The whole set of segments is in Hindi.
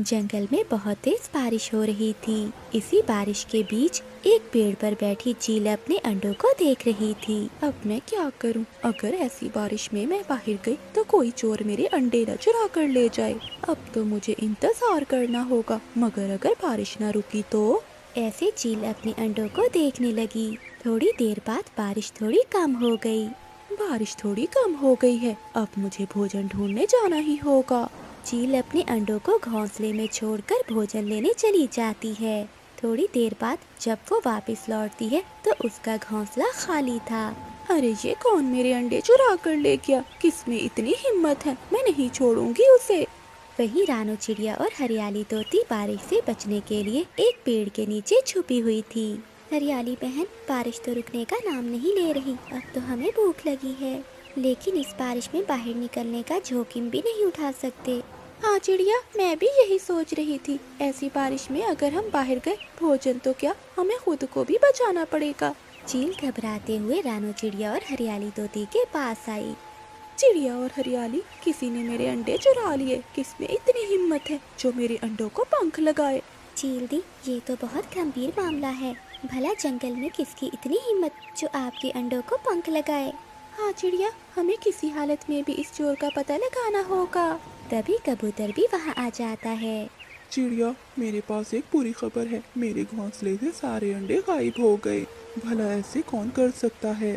जंगल में बहुत तेज बारिश हो रही थी। इसी बारिश के बीच एक पेड़ पर बैठी चील अपने अंडों को देख रही थी। अब मैं क्या करूं? अगर ऐसी बारिश में मैं बाहर गई तो कोई चोर मेरे अंडे न चुरा कर ले जाए। अब तो मुझे इंतजार करना होगा, मगर अगर बारिश न रुकी तो? ऐसे चील अपने अंडों को देखने लगी। थोड़ी देर बाद बारिश थोड़ी कम हो गई। बारिश थोड़ी कम हो गई है, अब मुझे भोजन ढूंढने जाना ही होगा। चील अपने अंडों को घोंसले में छोड़कर भोजन लेने चली जाती है। थोड़ी देर बाद जब वो वापस लौटती है तो उसका घोंसला खाली था। अरे ये कौन मेरे अंडे चुरा कर ले गया? किसमें इतनी हिम्मत है? मैं नहीं छोड़ूंगी उसे। वहीं रानो चिड़िया और हरियाली तोती बारिश से बचने के लिए एक पेड़ के नीचे छुपी हुई थी। हरियाली बहन, बारिश तो रुकने का नाम नहीं ले रही। अब तो हमें भूख लगी है, लेकिन इस बारिश में बाहर निकलने का जोखिम भी नहीं उठा सकते। हाँ चिड़िया, मैं भी यही सोच रही थी। ऐसी बारिश में अगर हम बाहर गए, भोजन तो क्या, हमें खुद को भी बचाना पड़ेगा। चील घबराते हुए रानो चिड़िया और हरियाली तोती के पास आई। चिड़िया और हरियाली, किसी ने मेरे अंडे चुरा लिए। किसमें इतनी हिम्मत है जो मेरे अंडों को पंख लगाए? चील दी, ये तो बहुत गंभीर मामला है। भला जंगल में किसकी इतनी हिम्मत जो आपके अंडों को पंख लगाए? हाँ चिड़िया, हमें किसी हालत में भी इस चोर का पता लगाना होगा। तभी कबूतर भी वहाँ आ जाता है। चिड़िया, मेरे पास एक बुरी खबर है। मेरे घोंसले से सारे अंडे गायब हो गए। भला ऐसे कौन कर सकता है?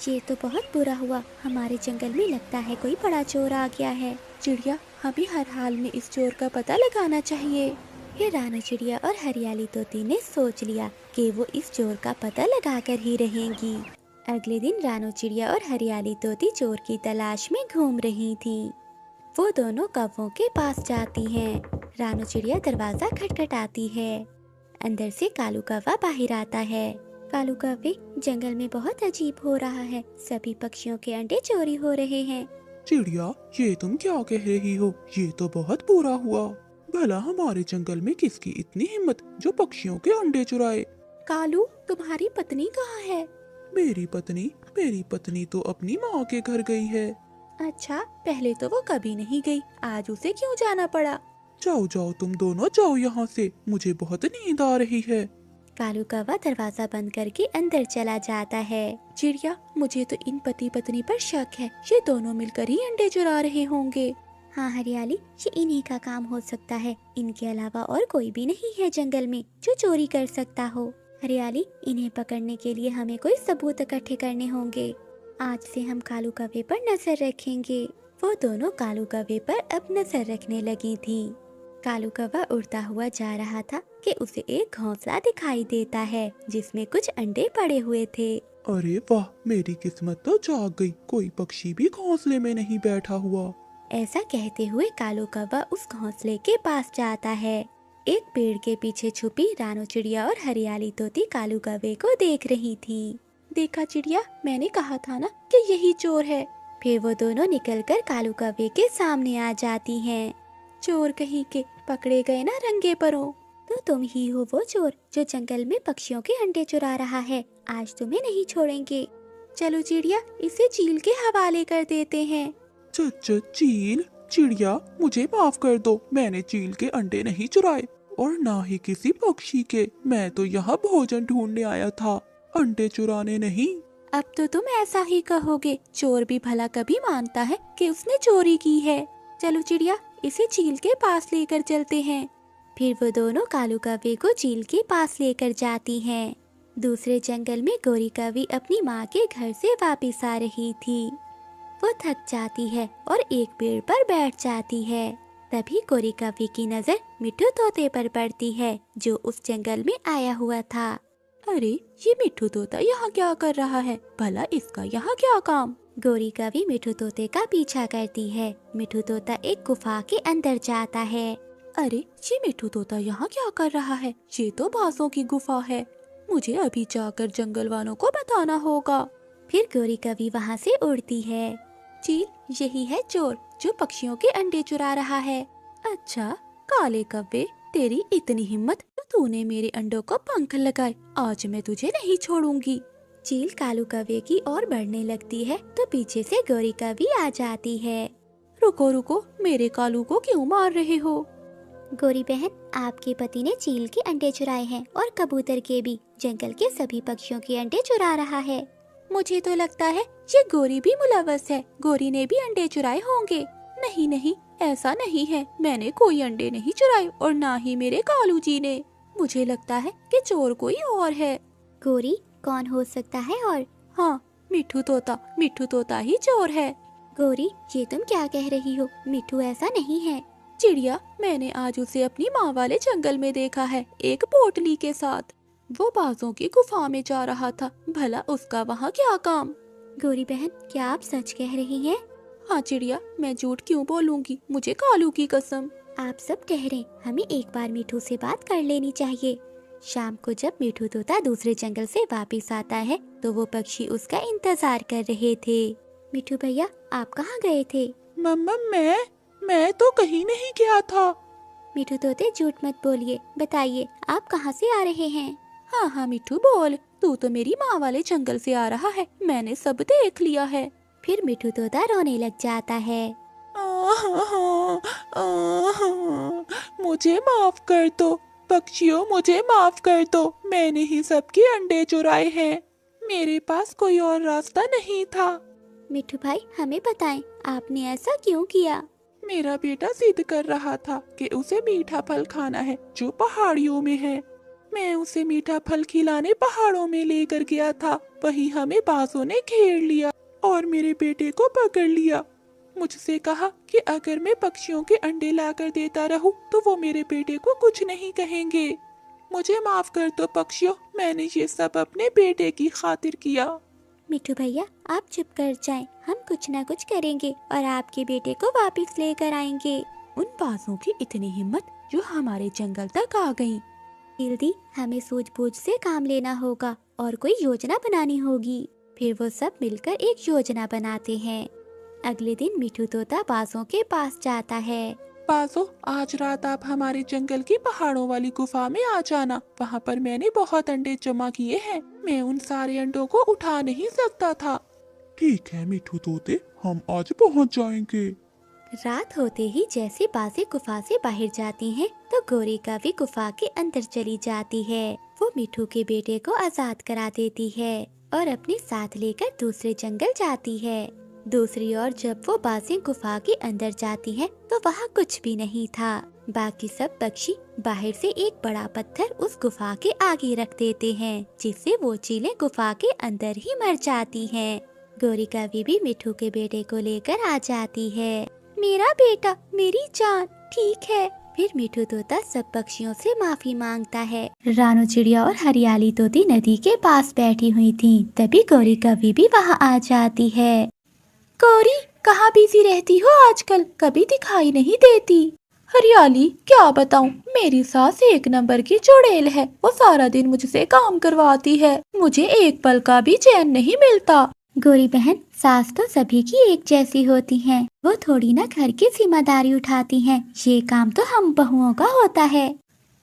ये तो बहुत बुरा हुआ। हमारे जंगल में लगता है कोई बड़ा चोर आ गया है। चिड़िया, हमें हर हाल में इस चोर का पता लगाना चाहिए। फिर रानो चिड़िया और हरियाली तोती ने सोच लिया कि वो इस चोर का पता लगाकर ही रहेंगी। अगले दिन रानो चिड़िया और हरियाली तोती चोर की तलाश में घूम रही थी। वो दोनों कौवों के पास जाती हैं। रानो चिड़िया दरवाजा खटखटाती है। अंदर से कालू कौवा बाहर आता है। कालू कौवे, जंगल में बहुत अजीब हो रहा है। सभी पक्षियों के अंडे चोरी हो रहे हैं। चिड़िया, ये तुम क्या कह रही हो? ये तो बहुत बुरा हुआ। भला हमारे जंगल में किसकी इतनी हिम्मत जो पक्षियों के अंडे चुराए? कालू, तुम्हारी पत्नी कहाँ है? मेरी पत्नी तो अपनी माँ के घर गई है। अच्छा, पहले तो वो कभी नहीं गई, आज उसे क्यों जाना पड़ा? जाओ जाओ, तुम दोनों जाओ यहाँ से, मुझे बहुत नींद आ रही है। कालू कौवा दरवाजा बंद करके अंदर चला जाता है। चिड़िया, मुझे तो इन पति पत्नी पर शक है। ये दोनों मिलकर ही अंडे चुरा रहे होंगे। हाँ हरियाली, ये इन्हीं का काम हो सकता है। इनके अलावा और कोई भी नहीं है जंगल में जो चोरी कर सकता हो। हरियाली, इन्हें पकड़ने के लिए हमें कोई सबूत इकट्ठे करने होंगे। आज से हम कालू कौवे पर नजर रखेंगे। वो दोनों कालू कौवे पर अब नजर रखने लगी थी। कालू कौवा उड़ता हुआ जा रहा था कि उसे एक घोंसला दिखाई देता है जिसमें कुछ अंडे पड़े हुए थे। अरे वाह, मेरी किस्मत तो जाग गई। कोई पक्षी भी घोंसले में नहीं बैठा हुआ। ऐसा कहते हुए कालू कौवा उस घोंसले के पास जाता है। एक पेड़ के पीछे छुपी रानो चिड़िया और हरियाली तोती कालू कौवे को देख रही थी। देखा चिड़िया, मैंने कहा था ना कि यही चोर है। फिर वो दोनों निकलकर कालू कौवे के सामने आ जाती हैं। चोर कहीं के, पकड़े गए ना रंगे परों। तो तुम ही हो वो चोर जो जंगल में पक्षियों के अंडे चुरा रहा है। आज तुम्हें नहीं छोड़ेंगे। चलो चिड़िया, इसे चील के हवाले कर देते हैं। चील? चिड़िया, मुझे माफ कर दो। मैंने चील के अंडे नहीं चुराए और ना ही किसी पक्षी के। मैं तो यहाँ भोजन ढूंढने आया था, अंडे चुराने नहीं। अब तो तुम ऐसा ही कहोगे। चोर भी भला कभी मानता है कि उसने चोरी की है। चलो चिड़िया, इसे चील के पास लेकर चलते हैं। फिर वो दोनों कालू कौवे को चील के पास लेकर जाती हैं। दूसरे जंगल में गोरी कौवी अपनी माँ के घर से वापस आ रही थी। वो थक जाती है और एक पेड़ पर बैठ जाती है। तभी गोरी कौवी की नजर मिट्ठू तोते पर पड़ती है जो उस जंगल में आया हुआ था। अरे, ये मिट्ठू तोता यहाँ क्या कर रहा है? भला इसका यहाँ क्या काम? गोरी कौवी मिट्ठू तोते का पीछा करती है। मिट्ठू तोता एक गुफा के अंदर जाता है। अरे, ये मिट्ठू तोता यहाँ क्या कर रहा है? ये तो बांसों की गुफा है। मुझे अभी जाकर जंगल वालों को बताना होगा। फिर गोरी कौवी वहाँ से उड़ती है। चील, यही है चोर जो पक्षियों के अंडे चुरा रहा है। अच्छा, काले कौवे, तेरी इतनी हिम्मत तो तूने मेरे अंडों को पंख लगाए। आज मैं तुझे नहीं छोड़ूंगी। चील कालू कौवे की ओर बढ़ने लगती है तो पीछे से गोरी कौवी आ जाती है। रुको रुको, मेरे कालू को क्यों मार रहे हो? गौरी बहन, आपके पति ने चील के अंडे चुराए हैं और कबूतर के भी। जंगल के सभी पक्षियों के अंडे चुरा रहा है। मुझे तो लगता है ये गौरी भी मुलव्वस है। गौरी ने भी अंडे चुराए होंगे। नहीं नहीं, ऐसा नहीं है। मैंने कोई अंडे नहीं चुराए और ना ही मेरे कालू जी ने। मुझे लगता है कि चोर कोई और है। गौरी, कौन हो सकता है? और हाँ, मिठू तोता ही चोर है। गौरी, ये तुम क्या कह रही हो? मिठू ऐसा नहीं है। चिड़िया, मैंने आज उसे अपनी माँ वाले जंगल में देखा है, एक पोटली के साथ। वो बाजों की गुफा में जा रहा था। भला उसका वहाँ क्या काम? गौरी बहन, क्या आप सच कह रही हैं? हाँ चिड़िया, मैं झूठ क्यों बोलूंगी? मुझे कालू की कसम। आप सब कह रहे, हमें एक बार मिठू से बात कर लेनी चाहिए। शाम को जब मिठू तोता दूसरे जंगल से वापस आता है तो वो पक्षी उसका इंतजार कर रहे थे। मिठू भैया, आप कहाँ गए थे? मम्मा, मैं तो कहीं नहीं गया था। मिठू तोते, झूठ मत बोलिए, बताइए आप कहाँ से आ रहे हैं? हाँ हाँ मिठू बोल, तू तो मेरी माँ वाले जंगल से आ रहा है। मैंने सब देख लिया है। फिर मिठू तोता रोने लग जाता है। मुझे माफ कर दो पक्षियों, मुझे माफ कर दो। मैंने ही सबके अंडे चुराए हैं। मेरे पास कोई और रास्ता नहीं था। मिठू भाई, हमें बताएं, आपने ऐसा क्यों किया? मेरा बेटा जिद कर रहा था कि उसे मीठा फल खाना है जो पहाड़ियों में है। मैं उसे मीठा फल खिलाने पहाड़ों में लेकर गया था। वहीं हमें बाजों ने घेर लिया और मेरे बेटे को पकड़ लिया। मुझसे कहा कि अगर मैं पक्षियों के अंडे लाकर देता रहूं तो वो मेरे बेटे को कुछ नहीं कहेंगे। मुझे माफ कर दो पक्षियों, मैंने ये सब अपने बेटे की खातिर किया। मिठू भैया, आप चुप कर जाएं, हम कुछ ना कुछ करेंगे और आपके बेटे को वापस लेकर आएंगे। उन बाजों की इतनी हिम्मत जो हमारे जंगल तक आ गईं। जल्दी हमें सूझबूझ से काम लेना होगा और कोई योजना बनानी होगी। फिर वो सब मिलकर एक योजना बनाते हैं। अगले दिन मिठू तोता बाजों के पास जाता है। बाजो, आज रात आप हमारे जंगल की पहाड़ों वाली गुफा में आ जाना। वहाँ पर मैंने बहुत अंडे जमा किए हैं। मैं उन सारे अंडों को उठा नहीं सकता था। ठीक है मिठू तोते, हम आज पहुँच जाएंगे। रात होते ही जैसे बाजें गुफा से बाहर जाती हैं, तो गौरी का भी गुफा के अंदर चली जाती है। वो मिठू के बेटे को आजाद करा देती है और अपने साथ लेकर दूसरे जंगल जाती है। दूसरी ओर जब वो बाजें गुफा के अंदर जाती हैं, तो वहाँ कुछ भी नहीं था। बाकी सब पक्षी बाहर से एक बड़ा पत्थर उस गुफा के आगे रख देते हैं, जिससे वो चीलें गुफा के अंदर ही मर जाती हैं। गौरी कवि भी मिठू के बेटे को लेकर आ जाती है। मेरा बेटा, मेरी जान, ठीक है। फिर मिठू तोता सब पक्षियों से माफी मांगता है। रानू चिड़िया और हरियाली तोती नदी के पास बैठी हुई थी। तभी गौरी कवि भी वहाँ आ जाती है। गौरी, कहाँ बिजी रहती हो आजकल? कभी दिखाई नहीं देती। हरियाली, क्या बताऊं, मेरी सास एक नंबर की चुड़ैल है। वो सारा दिन मुझसे काम करवाती है। मुझे एक पल का भी चैन नहीं मिलता। गौरी बहन, सास तो सभी की एक जैसी होती हैं। वो थोड़ी ना घर की जिम्मेदारी उठाती हैं। ये काम तो हम बहुओं का होता है।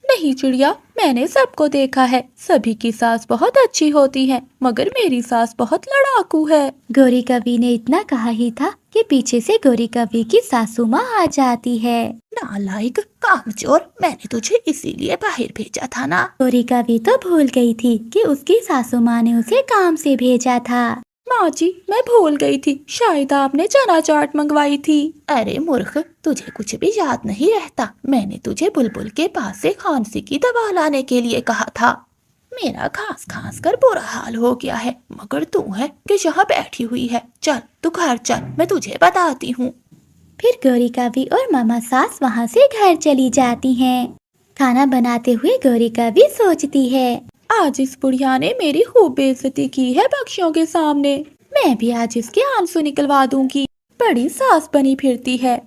नहीं चिड़िया, मैंने सबको देखा है। सभी की सास बहुत अच्छी होती है, मगर मेरी सास बहुत लड़ाकू है। गौरी कवि ने इतना कहा ही था कि पीछे से गौरी कवि की सासू माँ आ जाती है। नालायक, कामचोर, मैंने तुझे इसीलिए बाहर भेजा था ना। गौरी कवि तो भूल गई थी कि उसकी सासू माँ ने उसे काम से भेजा था। माँ जी, मैं भूल गई थी। शायद आपने चना चाट मंगवाई थी। अरे मूर्ख, तुझे कुछ भी याद नहीं रहता। मैंने तुझे बुलबुल के पास से खांसी की दवा लाने के लिए कहा था। मेरा खांस खांस कर बुरा हाल हो गया है, मगर तू है कि यहाँ बैठी हुई है। चल तू घर चल, मैं तुझे बताती हूँ। फिर गौरी कवि और मामा सास वहाँ से घर चली जाती हैं। खाना बनाते हुए गौरी कवि सोचती है, आज इस बुढ़िया ने मेरी खूब बेइज्जती की है पक्षियों के सामने। मैं भी आज इसके आंसू निकलवा दूंगी। बड़ी सास बनी फिरती है।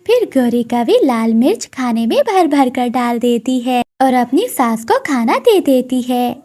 फिर गौरी कवि लाल मिर्च खाने में भर भर कर डाल देती है और अपनी सास को खाना दे देती है।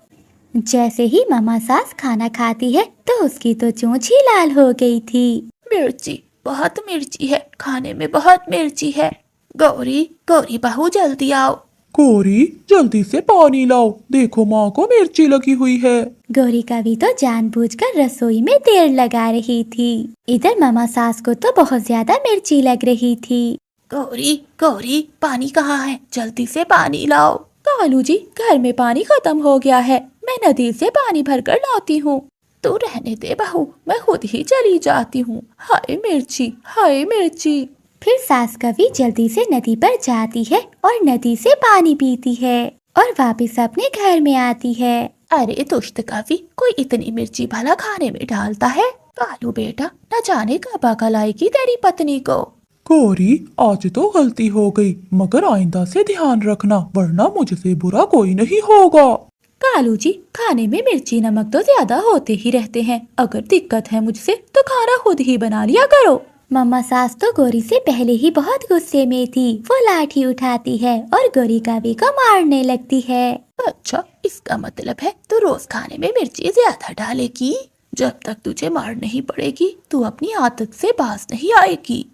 जैसे ही मामा सास खाना खाती है तो उसकी तो चोंच ही लाल हो गई थी। मिर्ची, बहुत मिर्ची है, खाने में बहुत मिर्ची है। गौरी, गौरी बहू जल्दी आओ। गौरी, जल्दी से पानी लाओ, देखो माँ को मिर्ची लगी हुई है। गौरी कवि तो जानबूझकर रसोई में देर लगा रही थी। इधर मामा सास को तो बहुत ज्यादा मिर्ची लग रही थी। गौरी गौरी, पानी कहाँ है? जल्दी से पानी लाओ। कालू जी, घर में पानी खत्म हो गया है, मैं नदी से पानी भरकर लाती हूँ। तू रहने दे बहू, मैं खुद ही चली जाती हूँ। हाय मिर्ची, हाय मिर्ची। फिर सास कवि जल्दी से नदी पर जाती है और नदी से पानी पीती है और वापस अपने घर में आती है। अरे दुष्ट कवि, कोई इतनी मिर्ची भला खाने में डालता है? कालू बेटा, न जाने कब अकल आएगी तेरी पत्नी को। गौरी, आज तो गलती हो गई, मगर आइंदा से ध्यान रखना, वरना मुझसे बुरा कोई नहीं होगा। कालू जी, खाने में मिर्ची नमक तो ज्यादा होते ही रहते हैं, अगर दिक्कत है मुझसे तो खाना खुद ही बना लिया करो। मम्मा सास तो गौरी से पहले ही बहुत गुस्से में थी। वो लाठी उठाती है और गौरी कवि को मारने लगती है। अच्छा, इसका मतलब है तू रोज खाने में मिर्ची ज्यादा डालेगी। जब तक तुझे मार नहीं पड़ेगी तू अपनी आदत से बाज नहीं आएगी।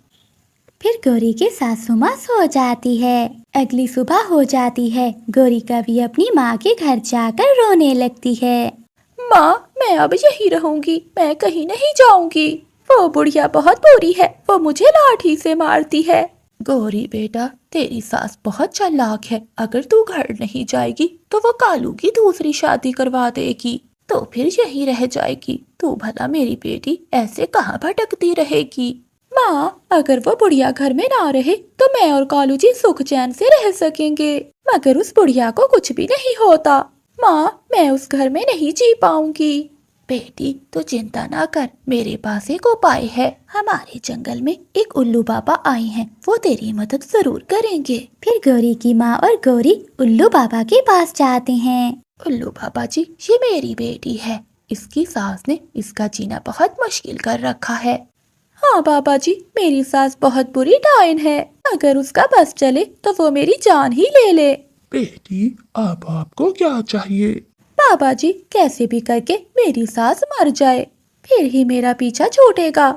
फिर गौरी के सासू माँ सो जाती है। अगली सुबह हो जाती है। गौरी कवि अपनी माँ के घर जाकर रोने लगती है। माँ, मैं अब यही रहूंगी, मैं कहीं नहीं जाऊंगी। वो बुढ़िया बहुत बुरी है, वो मुझे लाठी से मारती है। गौरी बेटा, तेरी सास बहुत चालाक है, अगर तू घर नहीं जाएगी तो वो कालू की दूसरी शादी करवा देगी, तो फिर यही रह जाएगी। तू भला मेरी बेटी ऐसे कहाँ भटकती रहेगी? माँ, अगर वो बुढ़िया घर में ना रहे तो मैं और कालू जी सुख चैन से रह सकेंगे, मगर उस बुढ़िया को कुछ भी नहीं होता। माँ, मैं उस घर में नहीं जी पाऊंगी। बेटी तो चिंता ना कर, मेरे पास एक उपाय है। हमारे जंगल में एक उल्लू बाबा आए हैं, वो तेरी मदद जरूर करेंगे। फिर गौरी की माँ और गौरी उल्लू बाबा के पास जाते हैं। उल्लू बाबा जी, ये मेरी बेटी है, इसकी सास ने इसका जीना बहुत मुश्किल कर रखा है। हाँ बाबा जी, मेरी सास बहुत बुरी डायन है, अगर उसका बस चले तो वो मेरी जान ही ले ले। बेटी, अब आपको क्या चाहिए? बाबा जी, कैसे भी करके मेरी सास मर जाए, फिर ही मेरा पीछा छूटेगा।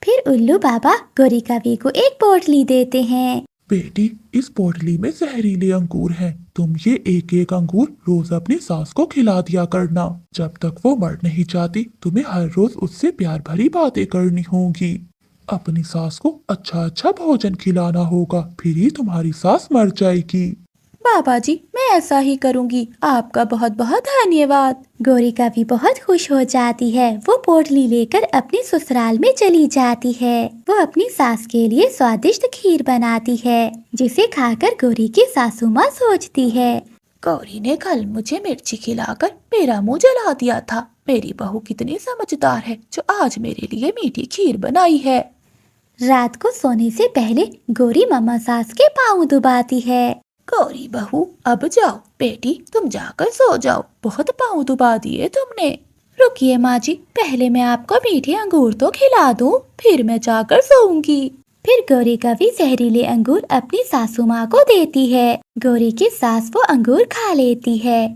फिर उल्लू बाबा गौरी कवि को एक पोटली देते हैं। बेटी, इस पोटली में जहरीले अंगूर हैं। तुम ये एक एक अंगूर रोज अपनी सास को खिला दिया करना। जब तक वो मर नहीं जाती, तुम्हें हर रोज उससे प्यार भरी बातें करनी होगी। अपनी सास को अच्छा अच्छा भोजन खिलाना होगा, फिर ही तुम्हारी सास मर जाएगी। बाबा जी, मैं ऐसा ही करूंगी, आपका बहुत बहुत धन्यवाद। गौरी कवि बहुत खुश हो जाती है। वो पोटली लेकर अपने ससुराल में चली जाती है। वो अपनी सास के लिए स्वादिष्ट खीर बनाती है, जिसे खाकर गौरी की सासू माँ सोचती है, गौरी ने कल मुझे मिर्ची खिलाकर मेरा मुंह जला दिया था। मेरी बहू कितनी समझदार है जो आज मेरे लिए मीठी खीर बनाई है। रात को सोने से पहले गौरी मम्मा सास के पाँव दबाती है। गौरी बहू, अब जाओ बेटी, तुम जाकर सो जाओ, बहुत पाँव दुबा दिए तुमने। रुकिए माँ जी, पहले मैं आपको मीठे अंगूर तो खिला दूं, फिर मैं जाकर सोऊंगी। फिर गौरी कवि जहरीले अंगूर अपनी सासू माँ को देती है। गौरी की सास वो अंगूर खा लेती है।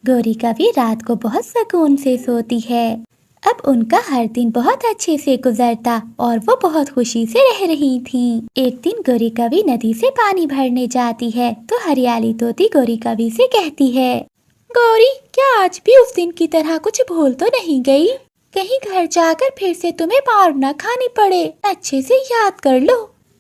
गौरी कवि रात को बहुत सुकून से सोती है। अब उनका हर दिन बहुत अच्छे से गुजरता और वो बहुत खुशी से रह रही थीं। एक दिन गौरी कवि नदी से पानी भरने जाती है तो हरियाली तोती गौरी कवि से कहती है, गौरी, क्या आज भी उस दिन की तरह कुछ भूल तो नहीं गई? कहीं घर जाकर फिर से तुम्हें मार न खानी पड़े, अच्छे से याद कर लो।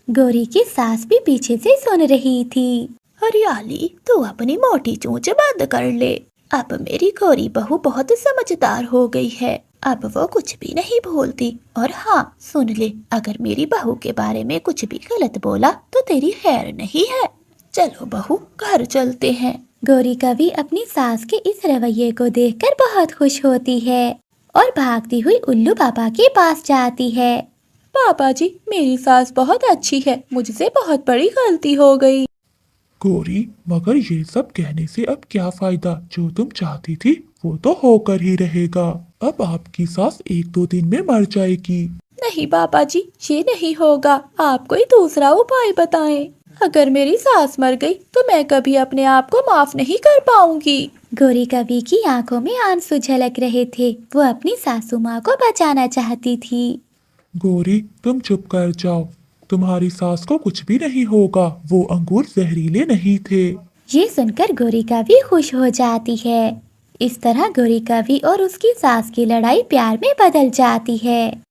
गौरी की सास भी पीछे से सुन रही थी। हरियाली, तू अपनी मोटी चोंच बंद कर ले। अब मेरी गौरी बहू बहुत समझदार हो गई है, अब वो कुछ भी नहीं भूलती। और हाँ सुन ले, अगर मेरी बहू के बारे में कुछ भी गलत बोला तो तेरी खैर नहीं है। चलो बहू, घर चलते हैं। गौरी कवि अपनी सास के इस रवैये को देखकर बहुत खुश होती है और भागती हुई उल्लू बाबा के पास जाती है। पापा जी, मेरी सास बहुत अच्छी है, मुझसे बहुत बड़ी गलती हो गई। गौरी, मगर ये सब कहने से अब क्या फायदा? जो तुम चाहती थी वो तो होकर ही रहेगा। अब आपकी सास 1-2 दिन में मर जाएगी। नहीं पापा जी, ये नहीं होगा, आप कोई दूसरा उपाय बताएं। अगर मेरी सास मर गई तो मैं कभी अपने आप को माफ नहीं कर पाऊंगी। गौरी कवि की आंखों में आंसू झलक रहे थे। वो अपनी सासू माँ को बचाना चाहती थी। गौरी, तुम चुप कर जाओ, तुम्हारी सास को कुछ भी नहीं होगा, वो अंगूर जहरीले नहीं थे। ये सुनकर गौरी कवि खुश हो जाती है। इस तरह गौरी कवि और उसकी सास की लड़ाई प्यार में बदल जाती है।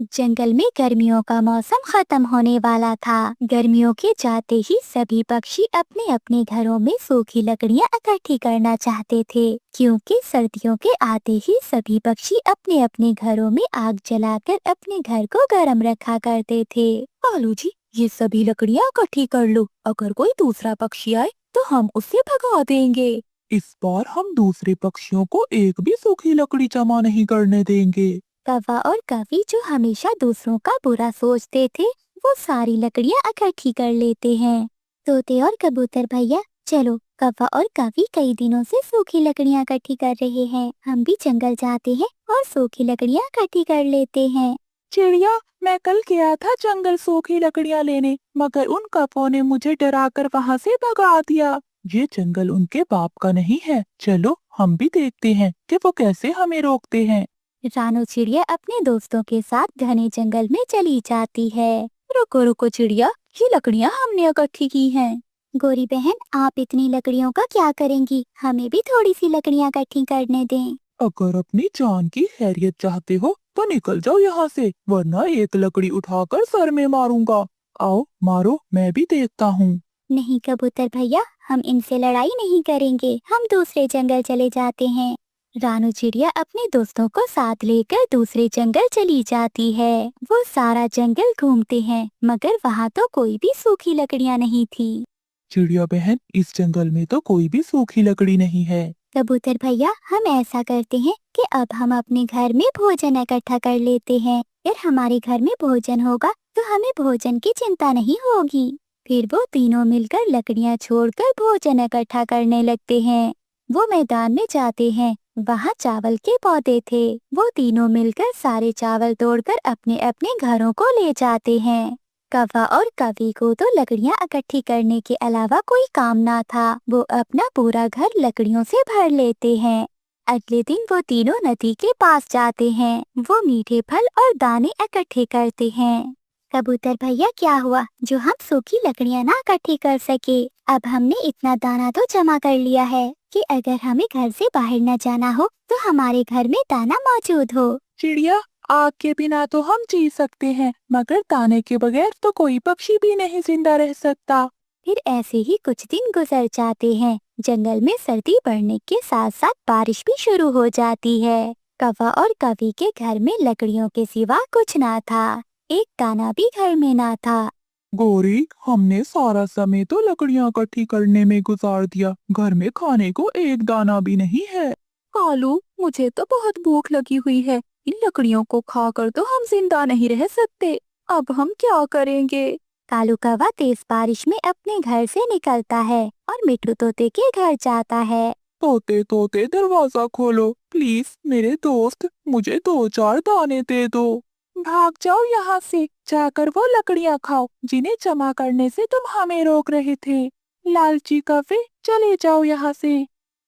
जंगल में गर्मियों का मौसम खत्म होने वाला था। गर्मियों के जाते ही सभी पक्षी अपने अपने घरों में सूखी लकड़ियां इकट्ठी करना चाहते थे, क्योंकि सर्दियों के आते ही सभी पक्षी अपने अपने घरों में आग जलाकर अपने घर को गर्म रखा करते थे। कालू जी, ये सभी लकड़ियाँ इकट्ठी कर लो, अगर कोई दूसरा पक्षी आए तो हम उसे भगा देंगे। इस बार हम दूसरे पक्षियों को एक भी सूखी लकड़ी जमा नहीं करने देंगे। कौवा और कवि, जो हमेशा दूसरों का बुरा सोचते थे, वो सारी लकड़ियाँ इकट्ठी कर लेते हैं। तोते और कबूतर भैया, चलो, कौवा और कवि कई दिनों से सूखी लकड़ियाँ इकट्ठी कर रहे हैं। हम भी जंगल जाते हैं और सूखी लकड़ियाँ इकट्ठी कर लेते हैं। चिड़िया, मैं कल गया था जंगल सूखी लकड़ियाँ लेने, मगर उन कौवों ने मुझे डराकर वहाँ से भगा दिया। ये जंगल उनके बाप का नहीं है। चलो हम भी देखते हैं कि वो कैसे हमें रोकते हैं। रानू चिड़िया अपने दोस्तों के साथ घने जंगल में चली जाती है। रुको रुको चिड़िया, ये लकड़ियाँ हमने इकट्ठी की हैं। गोरी बहन, आप इतनी लकड़ियों का क्या करेंगी? हमें भी थोड़ी सी लकड़ियाँ इकट्ठी करने दें। अगर अपनी जान की खैरियत चाहते हो तो निकल जाओ यहाँ से, वरना एक लकड़ी उठाकर सर में मारूंगा। आओ मारो, मैं भी देखता हूँ। नहीं कबूतर भैया, हम इनसे लड़ाई नहीं करेंगे। हम दूसरे जंगल चले जाते हैं। रानू चिड़िया अपने दोस्तों को साथ लेकर दूसरे जंगल चली जाती है। वो सारा जंगल घूमते हैं, मगर वहाँ तो कोई भी सूखी लकड़ियाँ नहीं थी। चिड़िया बहन, इस जंगल में तो कोई भी सूखी लकड़ी नहीं है। कबूतर भैया, हम ऐसा करते हैं कि अब हम अपने घर में भोजन इकट्ठा कर लेते हैं। फिर हमारे घर में भोजन होगा तो हमें भोजन की चिंता नहीं होगी। फिर वो तीनों मिलकर लकड़ियाँ छोड़कर भोजन इकट्ठा करने लगते हैं। वो मैदान में जाते हैं, वहाँ चावल के पौधे थे। वो तीनों मिलकर सारे चावल तोड़कर अपने अपने घरों को ले जाते हैं। कौवा और कवि को तो लकड़ियाँ इकट्ठी करने के अलावा कोई काम ना था। वो अपना पूरा घर लकड़ियों से भर लेते हैं। अगले दिन वो तीनों नदी के पास जाते हैं। वो मीठे फल और दाने इकट्ठे करते हैं। कबूतर भैया, क्या हुआ जो हम सूखी लकड़ियाँ ना इकट्ठी कर सके? अब हमने इतना दाना तो जमा कर लिया है कि अगर हमें घर से बाहर न जाना हो तो हमारे घर में दाना मौजूद हो। चिड़िया, आग के बिना तो हम जी सकते हैं, मगर दाने के बगैर तो कोई पक्षी भी नहीं जिंदा रह सकता। फिर ऐसे ही कुछ दिन गुजर जाते हैं। जंगल में सर्दी बढ़ने के साथ साथ बारिश भी शुरू हो जाती है। कौवा और कवि के घर में लकड़ियों के सिवा कुछ ना था। एक दाना भी घर में ना था। गोरी, हमने सारा समय तो लकड़ियाँ इकट्ठी करने में गुजार दिया, घर में खाने को एक दाना भी नहीं है। कालू, मुझे तो बहुत भूख लगी हुई है। इन लकड़ियों को खाकर तो हम जिंदा नहीं रह सकते। अब हम क्या करेंगे? कालू कौवा तेज बारिश में अपने घर से निकलता है और मिट्टू तोते के घर जाता है। तोते तोते दरवाजा खोलो प्लीज, मेरे दोस्त, मुझे 2-4 दाने दे दो। भाग जाओ यहाँ से, जाकर वो लकड़ियाँ खाओ जिन्हें जमा करने से तुम हमें रोक रहे थे। लालची कौवे, चले जाओ यहाँ से।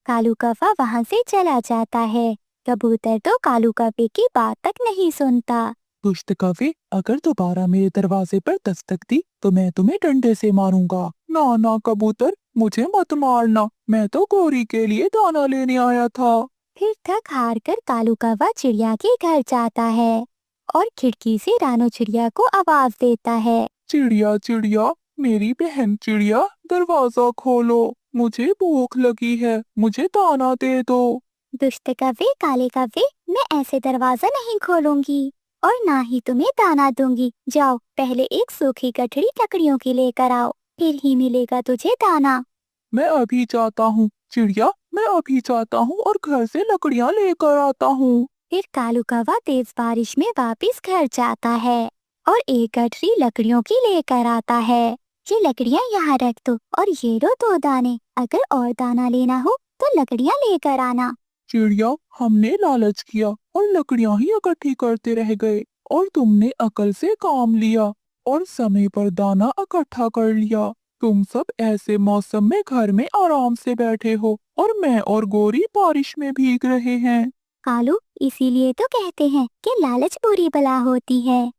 कालू कौवा वहाँ से चला जाता है। कबूतर तो कालू कौवे की बात तक नहीं सुनता। दुष्ट कौवे, अगर दोबारा मेरे दरवाजे पर दस्तक दी तो मैं तुम्हें डंडे से मारूंगा। ना ना कबूतर, मुझे मत मारना, मैं तो गोरी के लिए दाना लेने आया था। फिर थक हार कर कालू कौवा चिड़िया के घर जाता है और खिड़की से रानू चिड़िया को आवाज देता है। चिड़िया चिड़िया, मेरी बहन चिड़िया, दरवाजा खोलो, मुझे भूख लगी है, मुझे दाना दे दो। दुष्ट कौवे, काले कौवे, मैं ऐसे दरवाजा नहीं खोलूंगी और ना ही तुम्हें दाना दूंगी। जाओ, पहले एक सूखी गठरी लकड़ियों की लेकर आओ, फिर ही मिलेगा तुझे दाना। मैं अभी जाता हूँ चिड़िया, मैं अभी जाता हूँ और घर से लकड़ियाँ लेकर आता हूँ। फिर कालू कौवा तेज बारिश में वापस घर जाता है और एक गठरी लकड़ियों की लेकर आता है। ये लकड़ियाँ यहाँ रख दो और ये लो 2 दाने। अगर और दाना लेना हो तो लकड़ियाँ लेकर आना। चिड़िया, हमने लालच किया और लकड़ियाँ ही इकट्ठी करते रह गए, और तुमने अकल से काम लिया और समय पर दाना इकट्ठा कर लिया। तुम सब ऐसे मौसम में घर में आराम से बैठे हो और मैं और गोरी बारिश में भीग रहे हैं। कालू, इसीलिए तो कहते हैं कि लालच बुरी बला होती है।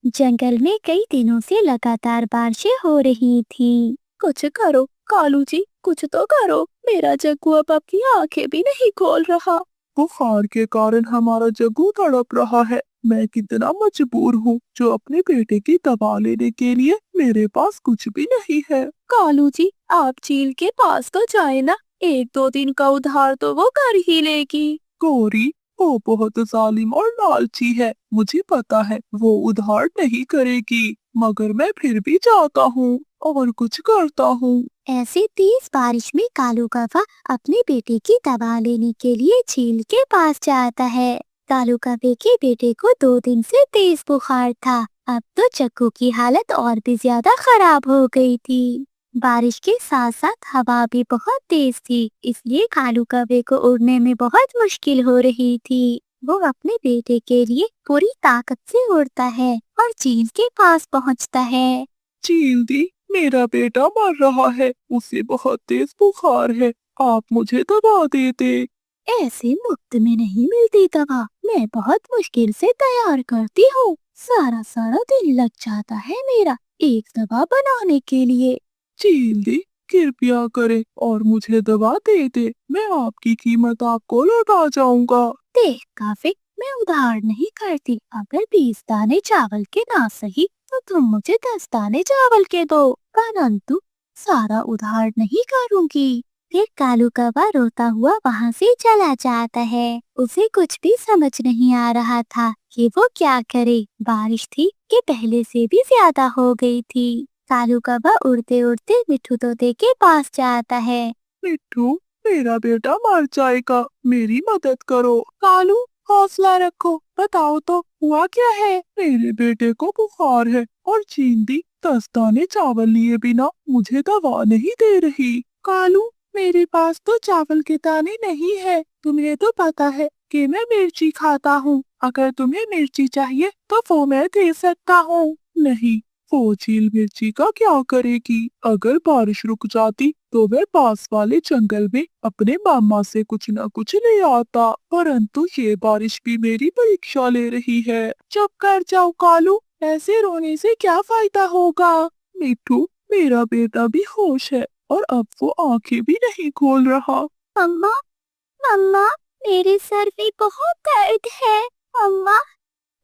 जंगल में कई दिनों से लगातार बारिशें हो रही थी। कुछ करो कालू जी, कुछ तो करो। मेरा जग्गू अब अपनी आंखें भी नहीं खोल रहा। बुखार के कारण हमारा जग्गू तड़प रहा है, मैं कितना मजबूर हूँ जो अपने बेटे की दवा लेने के लिए मेरे पास कुछ भी नहीं है। कालू जी, आप चील के पास तो जाए ना, 1-2 दिन का उधार तो वो कर ही लेगी। गौरी, वो बहुत जालिम और लालची है, मुझे पता है वो उधार नहीं करेगी, मगर मैं फिर भी जाता हूँ और कुछ करता हूँ। ऐसे तेज बारिश में कालू कौवा अपने बेटे की दवा लेने के लिए झील के पास जाता है। कालू कौवे के बेटे को 2 दिन से तेज बुखार था। अब तो चक्कू की हालत और भी ज्यादा खराब हो गई थी। बारिश के साथ साथ हवा भी बहुत तेज थी, इसलिए कालू कौवे को उड़ने में बहुत मुश्किल हो रही थी। वो अपने बेटे के लिए पूरी ताकत से उड़ता है और झील के पास पहुंचता है। चील दी, मेरा बेटा मर रहा है, उसे बहुत तेज बुखार है, आप मुझे दवा दे दे। ऐसे मुफ्त में नहीं मिलती दवा, मैं बहुत मुश्किल से तैयार करती हूँ। सारा सारा दिन लग जाता है मेरा एक दवा बनाने के लिए। चील दी, कृपया करे और मुझे दवा दे दे, मैं आपकी कीमत आपको लौटा जाऊंगा। देख काफी, मैं उधार नहीं करती। अगर 20 दाने चावल के ना सही तो तुम मुझे 10 दाने चावल के दो, परंतु सारा उधार नहीं करूंगी। फिर कालू कौवा रोता हुआ वहाँ से चला जाता है। उसे कुछ भी समझ नहीं आ रहा था कि वो क्या करे। बारिश थी कि पहले से भी ज्यादा हो गई थी। कालू कौवा उड़ते उड़ते मिट्ठू तोते के पास जाता है। मिट्ठू, मेरा बेटा मर जाएगा, मेरी मदद करो। कालू, हौसला रखो, बताओ तो हुआ क्या है। मेरे बेटे को बुखार है और चींटी 10 दाने चावल लिए बिना मुझे दवा नहीं दे रही। कालू, मेरे पास तो चावल के दाने नहीं है, तुम्हें तो पता है कि मैं मिर्ची खाता हूँ। अगर तुम्हें मिर्ची चाहिए तो वो मैं दे सकता हूँ। नहीं, वो चील मिर्ची का क्या करेगी। अगर बारिश रुक जाती तो मैं पास वाले जंगल में अपने मामा से कुछ न कुछ ले आता, परंतु ये बारिश भी मेरी परीक्षा ले रही है। चुप कर जाओ कालू, ऐसे रोने से क्या फायदा होगा। मिट्ठू, मेरा बेटा भी होश है और अब वो आंखें भी नहीं खोल रहा। मम्मा, मम्मा, मेरे सर में बहुत दर्द है। मम्मा,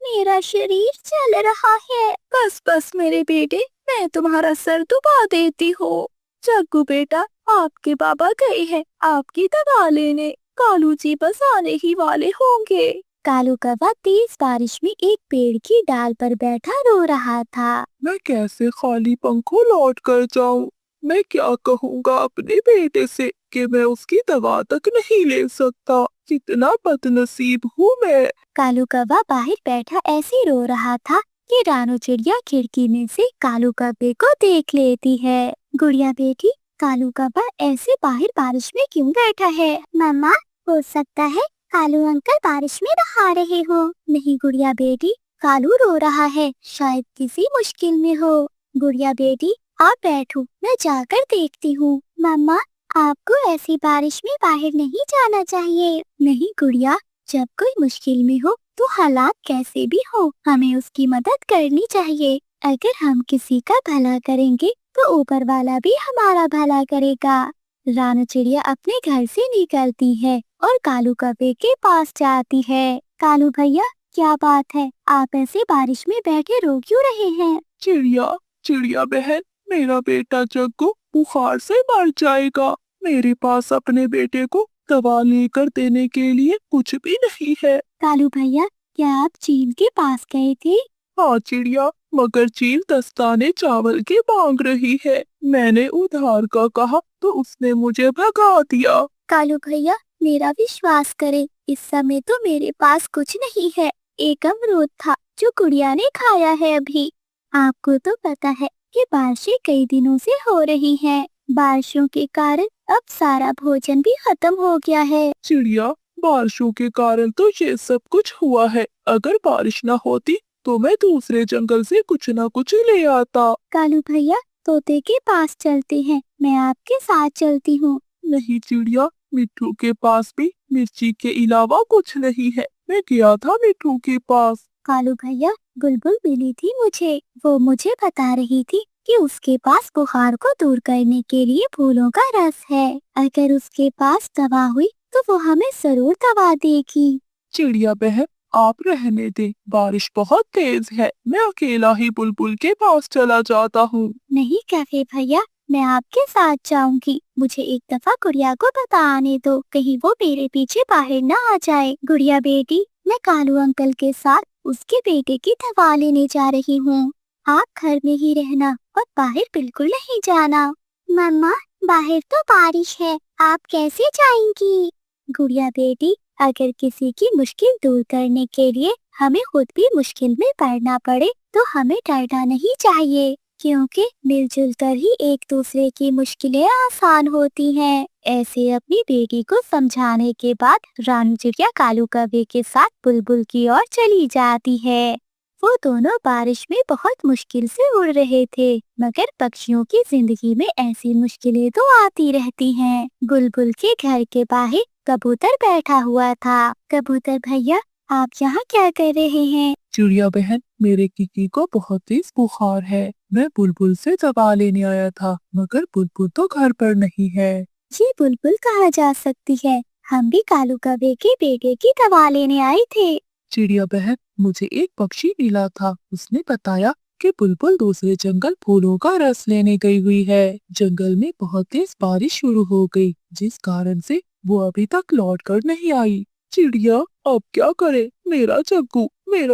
मेरा शरीर जल रहा है। बस बस मेरे बेटे, मैं तुम्हारा सर दुबा देती हूँ। जग्गू बेटा, आपके बाबा गए हैं आपकी दवा लेने। कालू जी बस आने ही वाले होंगे। कालू कौवा तेज बारिश में एक पेड़ की डाल पर बैठा रो रहा था। मैं कैसे खाली पंखों लौट कर जाऊं। मैं क्या कहूँगा अपने बेटे से कि मैं उसकी दवा तक नहीं ले सकता। कितना बदनसीब हूँ मैं। कालू कौवा बाहर बैठा ऐसे रो रहा था कि रानू चिड़िया खिड़की में से कालू कौवे को देख लेती है। गुड़िया बेटी, कालू कौवा ऐसे बाहर बारिश में क्यों बैठा है? मम्मा, हो सकता है कालू अंकल बारिश में नहा रहे हो। नहीं गुड़िया बेटी, कालू रो रहा है, शायद किसी मुश्किल में हो। गुड़िया बेटी, आप बैठो, मैं जाकर देखती हूँ। मम्मा, आपको ऐसी बारिश में बाहर नहीं जाना चाहिए। नहीं गुड़िया, जब कोई मुश्किल में हो तो हालात कैसे भी हो, हमें उसकी मदद करनी चाहिए। अगर हम किसी का भला करेंगे तो ऊपर वाला भी हमारा भला करेगा। रानू चिड़िया अपने घर से निकलती है और कालू कौवे के पास जाती है। कालू भैया, क्या बात है, आप ऐसे बारिश में बैठे रो क्यों रहे हैं? चिड़िया, चिड़िया बहन, मेरा बेटा जग्गू बुखार से मर जाएगा। मेरे पास अपने बेटे को दवा लेकर देने के लिए कुछ भी नहीं है। कालू भैया, क्या आप चील के पास गए थे? हाँ चिड़िया, मगर चील 10 दाने चावल के मांग रही है। मैंने उधार का कहा तो उसने मुझे भगा दिया। कालू भैया, मेरा विश्वास करें, इस समय तो मेरे पास कुछ नहीं है। एक अमरूद था जो गुड़िया ने खाया है अभी। आपको तो पता है कि बारिशें कई दिनों से हो रही हैं। बारिशों के कारण अब सारा भोजन भी खत्म हो गया है। चिड़िया, बारिशों के कारण तो ये सब कुछ हुआ है। अगर बारिश न होती तो मैं दूसरे जंगल से कुछ न कुछ ले आता। कालू भैया, तोते के पास चलते हैं, मैं आपके साथ चलती हूँ। नहीं चिड़िया, मिट्ठू के पास भी मिर्ची के अलावा कुछ नहीं है। मैं गया था मिट्ठू के पास। कालू भैया, बुलबुल मिली थी मुझे, वो मुझे बता रही थी कि उसके पास बुखार को दूर करने के लिए फूलों का रस है। अगर उसके पास दवा हुई तो वो हमें जरूर दवा देगी। चिड़िया बहन, आप रहने दें, बारिश बहुत तेज है, मैं अकेला ही बुलबुल के पास चला जाता हूँ। नहीं कफे भैया, मैं आपके साथ जाऊंगी। मुझे एक दफा गुड़िया को बता आने दो, कहीं वो मेरे पीछे बाहर ना आ जाए। गुड़िया बेटी, मैं कालू अंकल के साथ उसके बेटे की दवा लेने जा रही हूँ। आप घर में ही रहना और बाहर बिल्कुल नहीं जाना। मम्मा, बाहर तो बारिश है, आप कैसे जाएंगी? गुड़िया बेटी, अगर किसी की मुश्किल दूर करने के लिए हमें खुद भी मुश्किल में पड़ना पड़े तो हमें डरना नहीं चाहिए, क्योंकि मिलजुल कर ही एक दूसरे की मुश्किलें आसान होती हैं। ऐसे अपनी बेटी को समझाने के बाद रानू चिड़िया कालू कौवे के साथ बुलबुल की ओर चली जाती है। वो दोनों बारिश में बहुत मुश्किल से उड़ रहे थे, मगर पक्षियों की जिंदगी में ऐसी मुश्किलें तो आती रहती हैं। बुलबुल के घर के बाहर कबूतर बैठा हुआ था। कबूतर भैया, आप यहाँ क्या कर रहे हैं? चिड़िया बहन, मेरे किकी को बहुत तेज बुखार है। मैं बुलबुल से दवा लेने आया था, मगर बुलबुल तो घर पर नहीं है। ये बुलबुल कहाँ जा सकती है? हम भी कालू कौवे के बेटे की दवा लेने आए थे। चिड़िया बहन, मुझे एक पक्षी मिला था, उसने बताया कि बुलबुल दूसरे जंगल फूलों का रस लेने गई हुई है। जंगल में बहुत तेज बारिश शुरू हो गई, जिस कारण से वो अभी तक लौट कर नहीं आई। चिड़िया, अब क्या करे? मेरा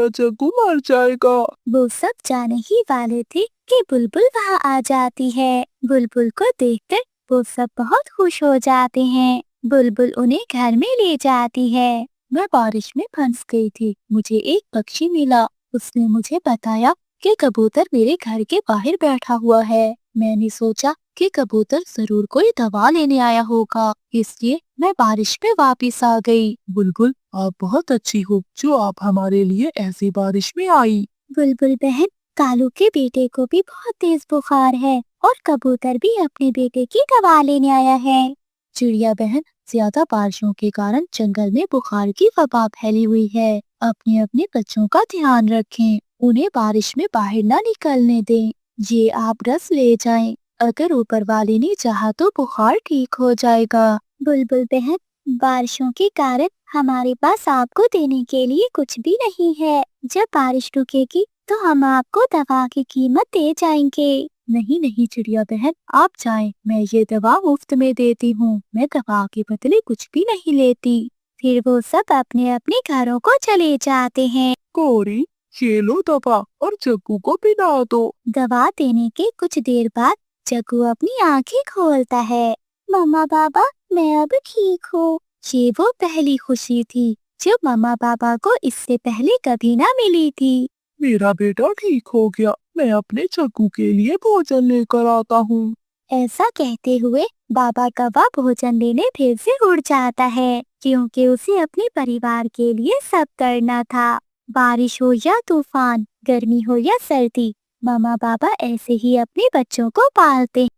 जग्गू मर जाएगा। वो सब जाने ही वाले थे कि बुलबुल वहाँ आ जाती है। बुलबुल को देखकर वो सब बहुत खुश हो जाते हैं। बुलबुल उन्हें घर में ले जाती है। मैं बारिश में फंस गई थी, मुझे एक पक्षी मिला। उसने मुझे बताया कि कबूतर मेरे घर के बाहर बैठा हुआ है। मैंने सोचा कि कबूतर जरूर कोई दवा लेने आया होगा, इसलिए मैं बारिश में वापस आ गई। बुलबुल, आप बहुत अच्छी हो जो आप हमारे लिए ऐसी बारिश में आई। बुलबुल बहन, कालू के बेटे को भी बहुत तेज बुखार है और कबूतर भी अपने बेटे की दवा लेने आया है। चिड़िया बहन, ज्यादा बारिशों के कारण जंगल में बुखार की वबा फैली हुई है। अपने अपने बच्चों का ध्यान रखें, उन्हें बारिश में बाहर ना निकलने दें। ये आप रस ले जाएं, अगर ऊपर वाले ने चाहा तो बुखार ठीक हो जाएगा। बुलबुल बहन, बारिशों के कारण हमारे पास आपको देने के लिए कुछ भी नहीं है। जब बारिश रुकेगी तो हम आपको दवा की कीमत दे जाएंगे। नहीं नहीं चिड़िया बहन, आप जाएं, मैं ये दवा मुफ्त में देती हूँ। मैं दवा के बदले कुछ भी नहीं लेती। फिर वो सब अपने अपने घरों को चले जाते हैं। कोरी, ये लो दवा और जग्गू को पिला दो। दवा देने के कुछ देर बाद जग्गू अपनी आंखें खोलता है। मम्मा पापा, मैं अब ठीक हूँ। ये वो पहली खुशी थी जो मम्मा पापा को इससे पहले कभी ना मिली थी। मेरा बेटा ठीक हो गया, मैं अपने जग्गू के लिए भोजन लेकर आता हूँ। ऐसा कहते हुए बाबा कौवा भोजन लेने फिर से उड़ जाता है, क्योंकि उसे अपने परिवार के लिए सब करना था। बारिश हो या तूफान, गर्मी हो या सर्दी, मामा बाबा ऐसे ही अपने बच्चों को पालते हैं।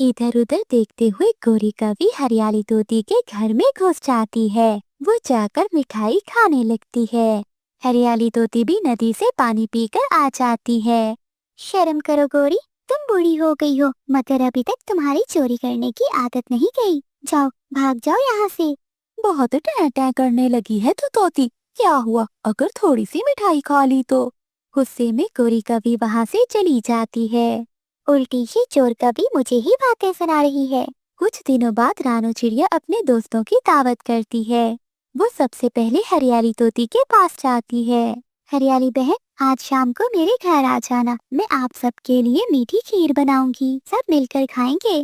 इधर उधर देखते हुए गोरी कवि हरियाली तोती के घर में घुस जाती है। वो जाकर मिठाई खाने लगती है। हरियाली तोती भी नदी से पानी पीकर आ जाती है। शर्म करो गोरी, तुम बूढ़ी हो गई हो, मगर अभी तक तुम्हारी चोरी करने की आदत नहीं गई। जाओ, भाग जाओ यहाँ से। बहुत टै टै करने लगी है तो तोती, क्या हुआ अगर थोड़ी सी मिठाई खा ली तो? गुस्से में गोरी कवि वहाँ से चली जाती है। उल्टी ही चोर कवि मुझे ही बातें सुना रही है। कुछ दिनों बाद रानू चिड़िया अपने दोस्तों की दावत करती है। वो सबसे पहले हरियाली तोती के पास जाती है। हरियाली बहन, आज शाम को मेरे घर आ जाना, मैं आप सबके लिए मीठी खीर बनाऊंगी, सब मिलकर खाएंगे।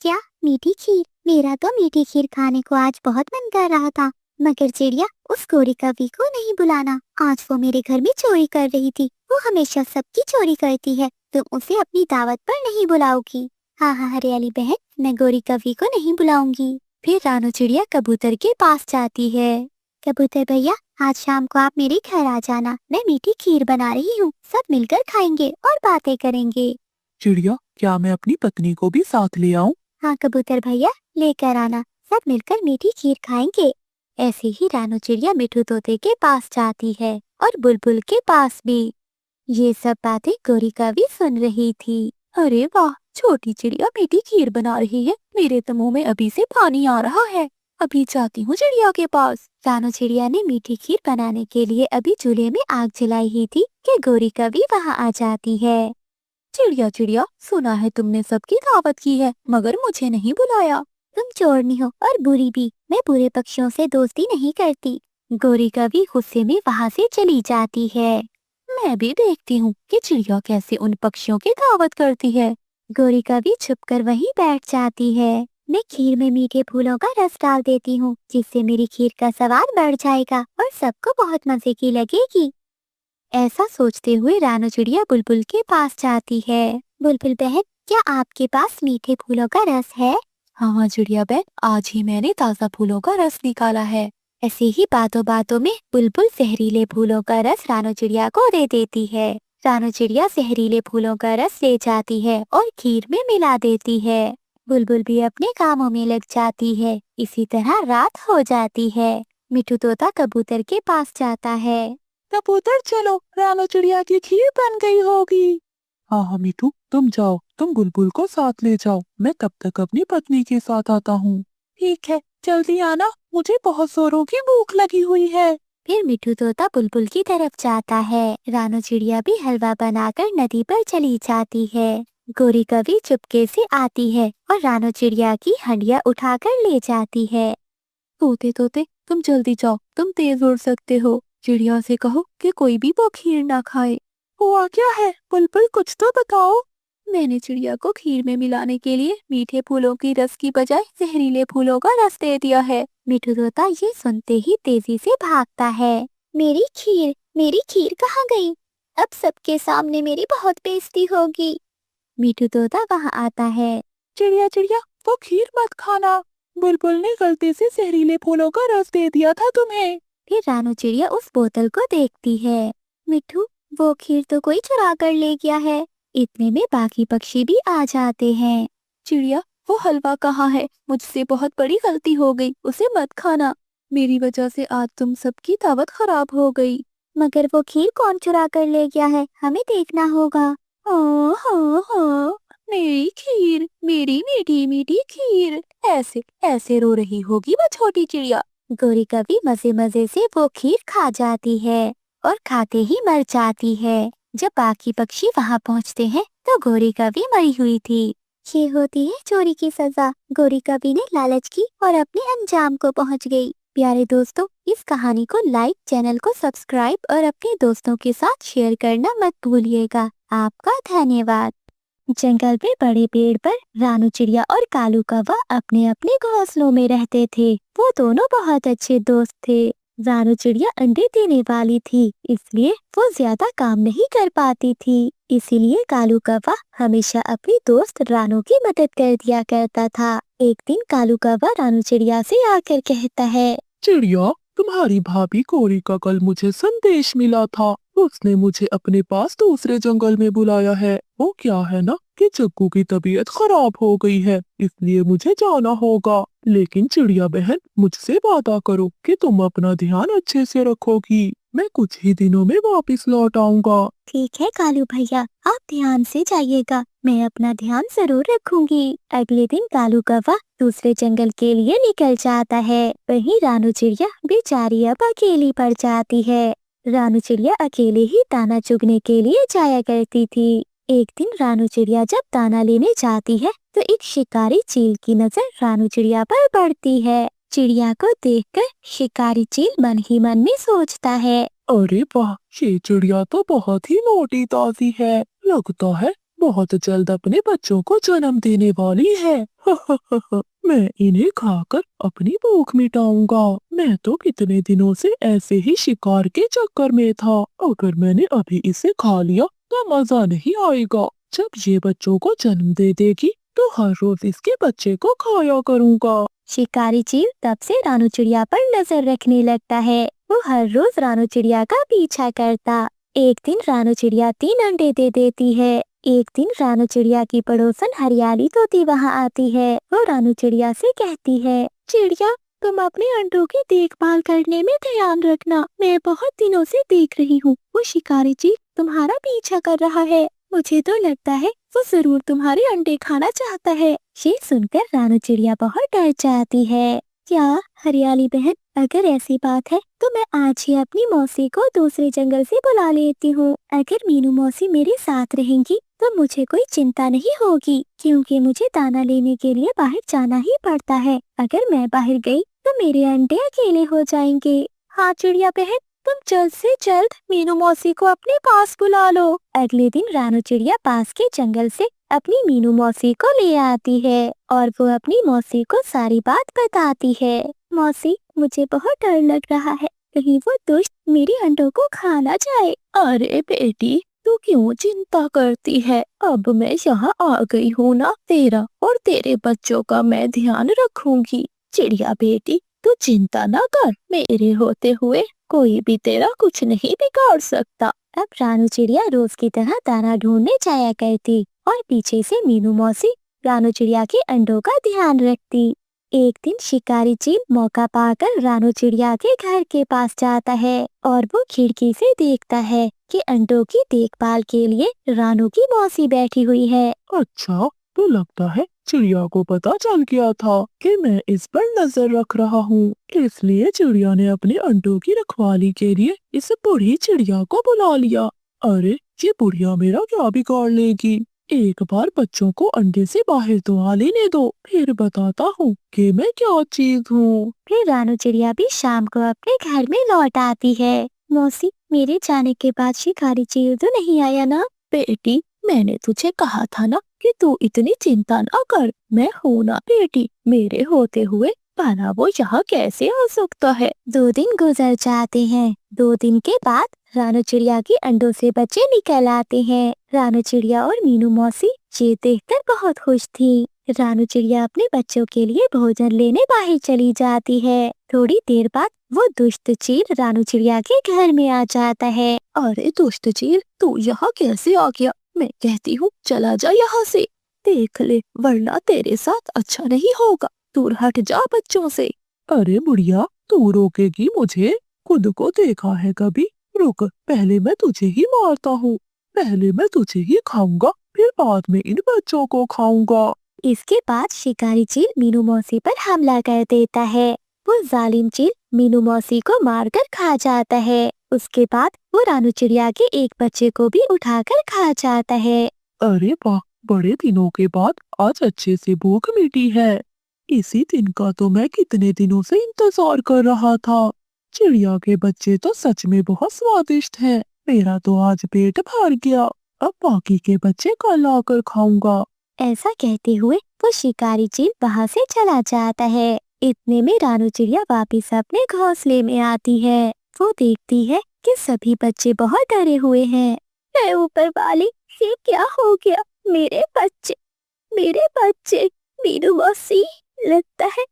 क्या मीठी खीर? मेरा तो मीठी खीर खाने को आज बहुत मन कर रहा था, मगर चिड़िया, उस गोरी कवि को नहीं बुलाना। आज वो मेरे घर में चोरी कर रही थी। वो हमेशा सबकी चोरी करती है, तुम उसे अपनी दावत पर नहीं बुलाओगी। हाँ हाँ हरियाली बहन, मैं गोरी कवि को नहीं बुलाऊंगी। फिर रानू चिड़िया कबूतर के पास जाती है। कबूतर भैया, आज शाम को आप मेरे घर आ जाना, मैं मीठी खीर बना रही हूँ, सब मिलकर खाएंगे और बातें करेंगे। चिड़िया, क्या मैं अपनी पत्नी को भी साथ ले आऊं? हाँ कबूतर भैया, लेकर आना, सब मिलकर मीठी खीर खाएंगे। ऐसे ही रानू चिड़िया मिठू तोते के पास जाती है और बुलबुल के पास भी। ये सब बातें गोरी कवि सुन रही थी। अरे वाह, छोटी चिड़िया मीठी खीर बना रही है, मेरे तो मुंह में अभी से पानी आ रहा है। अभी जाती हूँ चिड़िया के पास। रानू चिड़िया ने मीठी खीर बनाने के लिए अभी चूल्हे में आग जलाई ही थी कि गौरी कवि वहाँ आ जाती है। चिड़िया चिड़िया, सुना है तुमने सबकी दावत की है मगर मुझे नहीं बुलाया। तुम चोरनी हो और बुरी भी, मैं बुरे पक्षियों से दोस्ती नहीं करती। गौरी कवि गुस्से में वहाँ से चली जाती है। मैं भी देखती हूँ कि चिड़िया कैसे उन पक्षियों की दावत करती है। गौरी कवि छुपकर वहीं बैठ जाती है। मैं खीर में मीठे फूलों का रस डाल देती हूँ जिससे मेरी खीर का स्वाद बढ़ जाएगा और सबको बहुत मजे की लगेगी। ऐसा सोचते हुए रानू चिड़िया बुलबुल के पास जाती है। बुलबुल बहन, क्या आपके पास मीठे फूलों का रस है? हाँ चिड़िया बहन, आज ही मैंने ताज़ा फूलों का रस निकाला है। ऐसे ही बातों बातों में बुलबुल जहरीले फूलों का रस रानू चिड़िया को दे देती है। रानू चिड़िया जहरीले फूलों का रस ले जाती है और खीर में मिला देती है। बुलबुल भी अपने कामों में लग जाती है। इसी तरह रात हो जाती है। मिठू तोता कबूतर के पास जाता है। कबूतर चलो, रानू चिड़िया की खीर बन गई होगी। हाँ हाँ मिठू, तुम जाओ, तुम बुलबुल को साथ ले जाओ, मैं तब तक अपनी पत्नी के साथ आता हूँ। ठीक है, जल्दी आना, मुझे बहुत जोरों की भूख लगी हुई है। फिर मिठू तोता बुलबुल की तरफ जाता है। रानू चिड़िया भी हलवा बनाकर नदी पर चली जाती है। गौरी कवि चुपके से आती है और रानू चिड़िया की हंडिया उठाकर ले जाती है। तोते तोते, तुम जल्दी जाओ, तुम तेज उड़ सकते हो। चिड़िया से कहो कि कोई भी वो खीर ना खाए। हुआ क्या है बुलबुल, कुछ तो बताओ। मैंने चिड़िया को खीर में मिलाने के लिए मीठे फूलों की रस की बजाय जहरीले फूलों का रस दे दिया है। मिठू तोता ये सुनते ही तेजी से भागता है। मेरी खीर कहाँ गई? अब सबके सामने मेरी बहुत बेइज्जती होगी। मिठू तोता वहाँ आता है। चिड़िया चिड़िया, वो खीर मत खाना, बुलबुल ने गलती से जहरीले फूलों का रस दे दिया था तुम्हें। फिर रानू चिड़िया उस बोतल को देखती है। मिठू, वो खीर तो कोई चुरा कर ले गया है। इतने में बाकी पक्षी भी आ जाते हैं। चिड़िया, वो हलवा कहाँ है? मुझसे बहुत बड़ी गलती हो गई, उसे मत खाना। मेरी वजह से आज तुम सबकी दावत खराब हो गई। मगर वो खीर कौन चुरा कर ले गया है, हमें देखना होगा। हाँ हाँ हाँ, मेरी खीर, मेरी मीठी मीठी खीर। ऐसे ऐसे रो रही होगी वो छोटी चिड़िया। गौरी कवि मजे मजे से वो खीर खा जाती है और खाते ही मर जाती है। जब बाकी पक्षी वहाँ पहुँचते हैं तो गौरी कवि मरी हुई थी। ये होती है चोरी की सजा। गौरी कवि ने लालच की और अपने अंजाम को पहुँच गई। प्यारे दोस्तों, इस कहानी को लाइक, चैनल को सब्सक्राइब और अपने दोस्तों के साथ शेयर करना मत भूलिएगा। आपका धन्यवाद। जंगल में बड़े पेड़ पर रानू चिड़िया और कालू कौवा अपने अपने घोंसलों में रहते थे। वो दोनों बहुत अच्छे दोस्त थे। रानू चिड़िया अंडे देने वाली थी, इसलिए वो ज्यादा काम नहीं कर पाती थी। इसीलिए कालू कौवा हमेशा अपनी दोस्त रानू की मदद कर दिया करता था। एक दिन कालू कौवा रानू चिड़िया से आकर कहता है, चिड़िया, तुम्हारी भाभी गौरी का कल मुझे संदेश मिला था। उसने मुझे अपने पास दूसरे जंगल में बुलाया है। वो क्या है ना कि जग्गू की तबीयत खराब हो गई है, इसलिए मुझे जाना होगा। लेकिन चिड़िया बहन, मुझसे वादा करो कि तुम अपना ध्यान अच्छे से रखोगी। मैं कुछ ही दिनों में वापस लौट आऊंगा। ठीक है कालू भैया, आप ध्यान से जाइएगा, मैं अपना ध्यान जरूर रखूंगी। अगले दिन कालू कौवा दूसरे जंगल के लिए निकल जाता है। वहीं रानू चिड़िया बेचारी अब अकेली पड़ जाती है। रानू चिड़िया अकेले ही दाना चुगने के लिए जाया करती थी। एक दिन रानू चिड़िया जब दाना लेने जाती है तो एक शिकारी चील की नजर रानू चिड़िया पर पड़ती है। चिड़िया को देखकर शिकारी चील मन ही मन में सोचता है, अरे वाह, ये चिड़िया तो बहुत ही मोटी ताजी है। लगता है बहुत जल्द अपने बच्चों को जन्म देने वाली है। मैं इन्हें खाकर अपनी भूख मिटाऊंगा। मैं तो कितने दिनों से ऐसे ही शिकार के चक्कर में था। अगर मैंने अभी इसे खा लिया तो मजा नहीं आएगा। जब ये बच्चों को जन्म दे देगी तो हर रोज इसके बच्चे को खाया करूंगा। शिकारी चील तब से रानू चिड़िया पर नजर रखने लगता है। वो हर रोज रानू चिड़िया का पीछा करता। एक दिन रानू चिड़िया 3 अंडे दे देती है। एक दिन रानू चिड़िया की पड़ोसन हरियाली तोती वहाँ आती है। वो रानू चिड़िया से कहती है, चिड़िया, तुम अपने अंडों की देखभाल करने में ध्यान रखना। मैं बहुत दिनों से देख रही हूँ वो शिकारी चील तुम्हारा पीछा कर रहा है। मुझे तो लगता है वो जरूर तुम्हारे अंडे खाना चाहता है। ये सुनकर रानू चिड़िया बहुत डर जाती है। क्या हरियाली बहन, अगर ऐसी बात है तो मैं आज ही अपनी मौसी को दूसरे जंगल से बुला लेती हूँ। अगर मीनू मौसी मेरे साथ रहेंगी तो मुझे कोई चिंता नहीं होगी, क्योंकि मुझे दाना लेने के लिए बाहर जाना ही पड़ता है। अगर मैं बाहर गई तो मेरे अंडे अकेले हो जाएंगे। हाँ चिड़िया बहन, तुम जल्द से जल्द मीनू मौसी को अपने पास बुला लो। अगले दिन रानू चिड़िया पास के जंगल से अपनी मीनू मौसी को ले आती है और वो अपनी मौसी को सारी बात बताती है। मौसी, मुझे बहुत डर लग रहा है, कहीं वो दुष्ट मेरे अंडों को खा ना जाए। अरे बेटी, तू क्यों चिंता करती है? अब मैं यहाँ आ गई हूँ ना, तेरा और तेरे बच्चों का मैं ध्यान रखूंगी। चिड़िया बेटी, तू चिंता ना कर, मेरे होते हुए कोई भी तेरा कुछ नहीं बिगाड़ सकता। अब रानू चिड़िया रोज की तरह दाना ढूंढने जाया करती और पीछे से मीनू मौसी रानू चिड़िया के अंडों का ध्यान रखती। एक दिन शिकारी चील मौका पाकर रानू चिड़िया के घर के पास जाता है और वो खिड़की से देखता है कि अंडों की देखभाल के लिए रानू की मौसी बैठी हुई है। अच्छा, तो लगता है चिड़िया को पता चल गया था कि मैं इस पर नजर रख रहा हूँ, इसलिए चिड़िया ने अपने अंडों की रखवाली के लिए इस बूढ़ी चिड़िया को बुला लिया। अरे, ये बुढ़िया मेरा क्या बिगाड़ लेगी? एक बार बच्चों को अंडे से बाहर तो आ लेने दो, फिर बताता हूँ कि मैं क्या चीज हूँ। फिर रानू चिड़िया भी शाम को अपने घर में लौट आती है। मौसी, मेरे जाने के बाद शिकारी चील तो नहीं आया ना? बेटी, मैंने तुझे कहा था ना कि तू इतनी चिंता ना कर, मैं हूँ ना बेटी, मेरे होते हुए भला वो यहाँ कैसे आ सकता है। 2 दिन गुजर जाते हैं। 2 दिन के बाद रानू चिड़िया के अंडों से बच्चे निकल आते हैं। रानू चिड़िया और मीनू मौसी ये देखकर बहुत खुश थी। रानू चिड़िया अपने बच्चों के लिए भोजन लेने बाहर चली जाती है। थोड़ी देर बाद वो दुष्ट चील रानू चिड़िया के घर में आ जाता है। अरे दुष्ट चील, तू यहाँ कैसे आ गया? मैं कहती हूँ चला जा यहाँ से, देख ले वरना तेरे साथ अच्छा नहीं होगा। दूर हट जा बच्चों से। अरे बुढ़िया, तू रोकेगी मुझे? खुद को देखा है कभी? रुक, पहले मैं तुझे ही मारता हूँ। पहले मैं तुझे ही खाऊंगा, फिर बाद में इन बच्चों को खाऊंगा। इसके बाद शिकारी चील मीनू मौसी पर हमला कर देता है। वो जालिम चील मीनू मौसी को मारकर खा जाता है। उसके बाद वो रानू चिड़िया के एक बच्चे को भी उठाकर खा जाता है। अरे वाह, बड़े दिनों के बाद आज अच्छे से भूख मिटी है। इसी दिन का तो मैं कितने दिनों से इंतजार कर रहा था। चिड़िया के बच्चे तो सच में बहुत स्वादिष्ट हैं। मेरा तो आज पेट भर गया। अब बाकी के बच्चे कल आकर खाऊंगा। ऐसा कहते हुए वो शिकारी चील वहाँ से चला जाता है। इतने में रानू चिड़िया वापिस अपने घोंसले में आती है। वो देखती है कि सभी बच्चे बहुत डरे हुए हैं। हे ऊपर वाले, ये क्या हो गया? मेरे बच्चे, मेरे बच्चे! मीनू मौसी, लगता है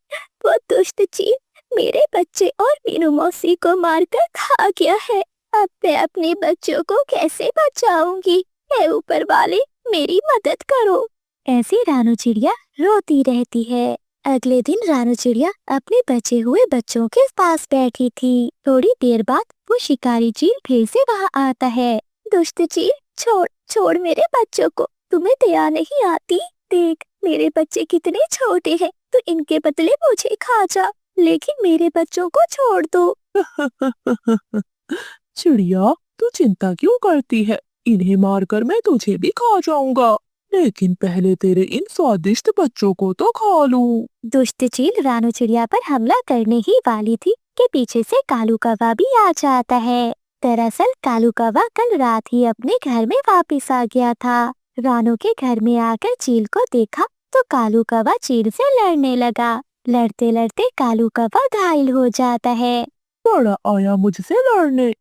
वो दुष्ट चील मेरे बच्चे और मीनू मौसी को मारकर खा गया है। अब मैं अपने बच्चों को कैसे बचाऊंगी? हे ऊपर वाले, मेरी मदद करो। ऐसे रानू चिड़िया रोती रहती है। अगले दिन रानू चिड़िया अपने बचे हुए बच्चों के पास बैठी थी। थोड़ी देर बाद वो शिकारी चील फिर से वहाँ आता है। दुष्ट चील, छोड़ छोड़ मेरे बच्चों को, तुम्हें दया नहीं आती? देख मेरे बच्चे कितने छोटे हैं, तो इनके बदले मुझे खा जा, लेकिन मेरे बच्चों को छोड़ दो। चिड़िया, तू चिंता क्यों करती है? इन्हें मारकर मैं तुझे भी खा जाऊंगा, लेकिन पहले तेरे इन स्वादिष्ट बच्चों को तो खा लूं। दुष्ट चील रानू चिड़िया पर हमला करने ही वाली थी कि पीछे से कालू कौवा भी आ जाता है। दरअसल कालू कौवा कल रात ही अपने घर में वापस आ गया था। रानू के घर में आकर चील को देखा तो कालू कौवा चील से लड़ने लगा। लड़ते लड़ते कालू कौवा घायल हो जाता है। बड़ा आया मुझसे लड़ने।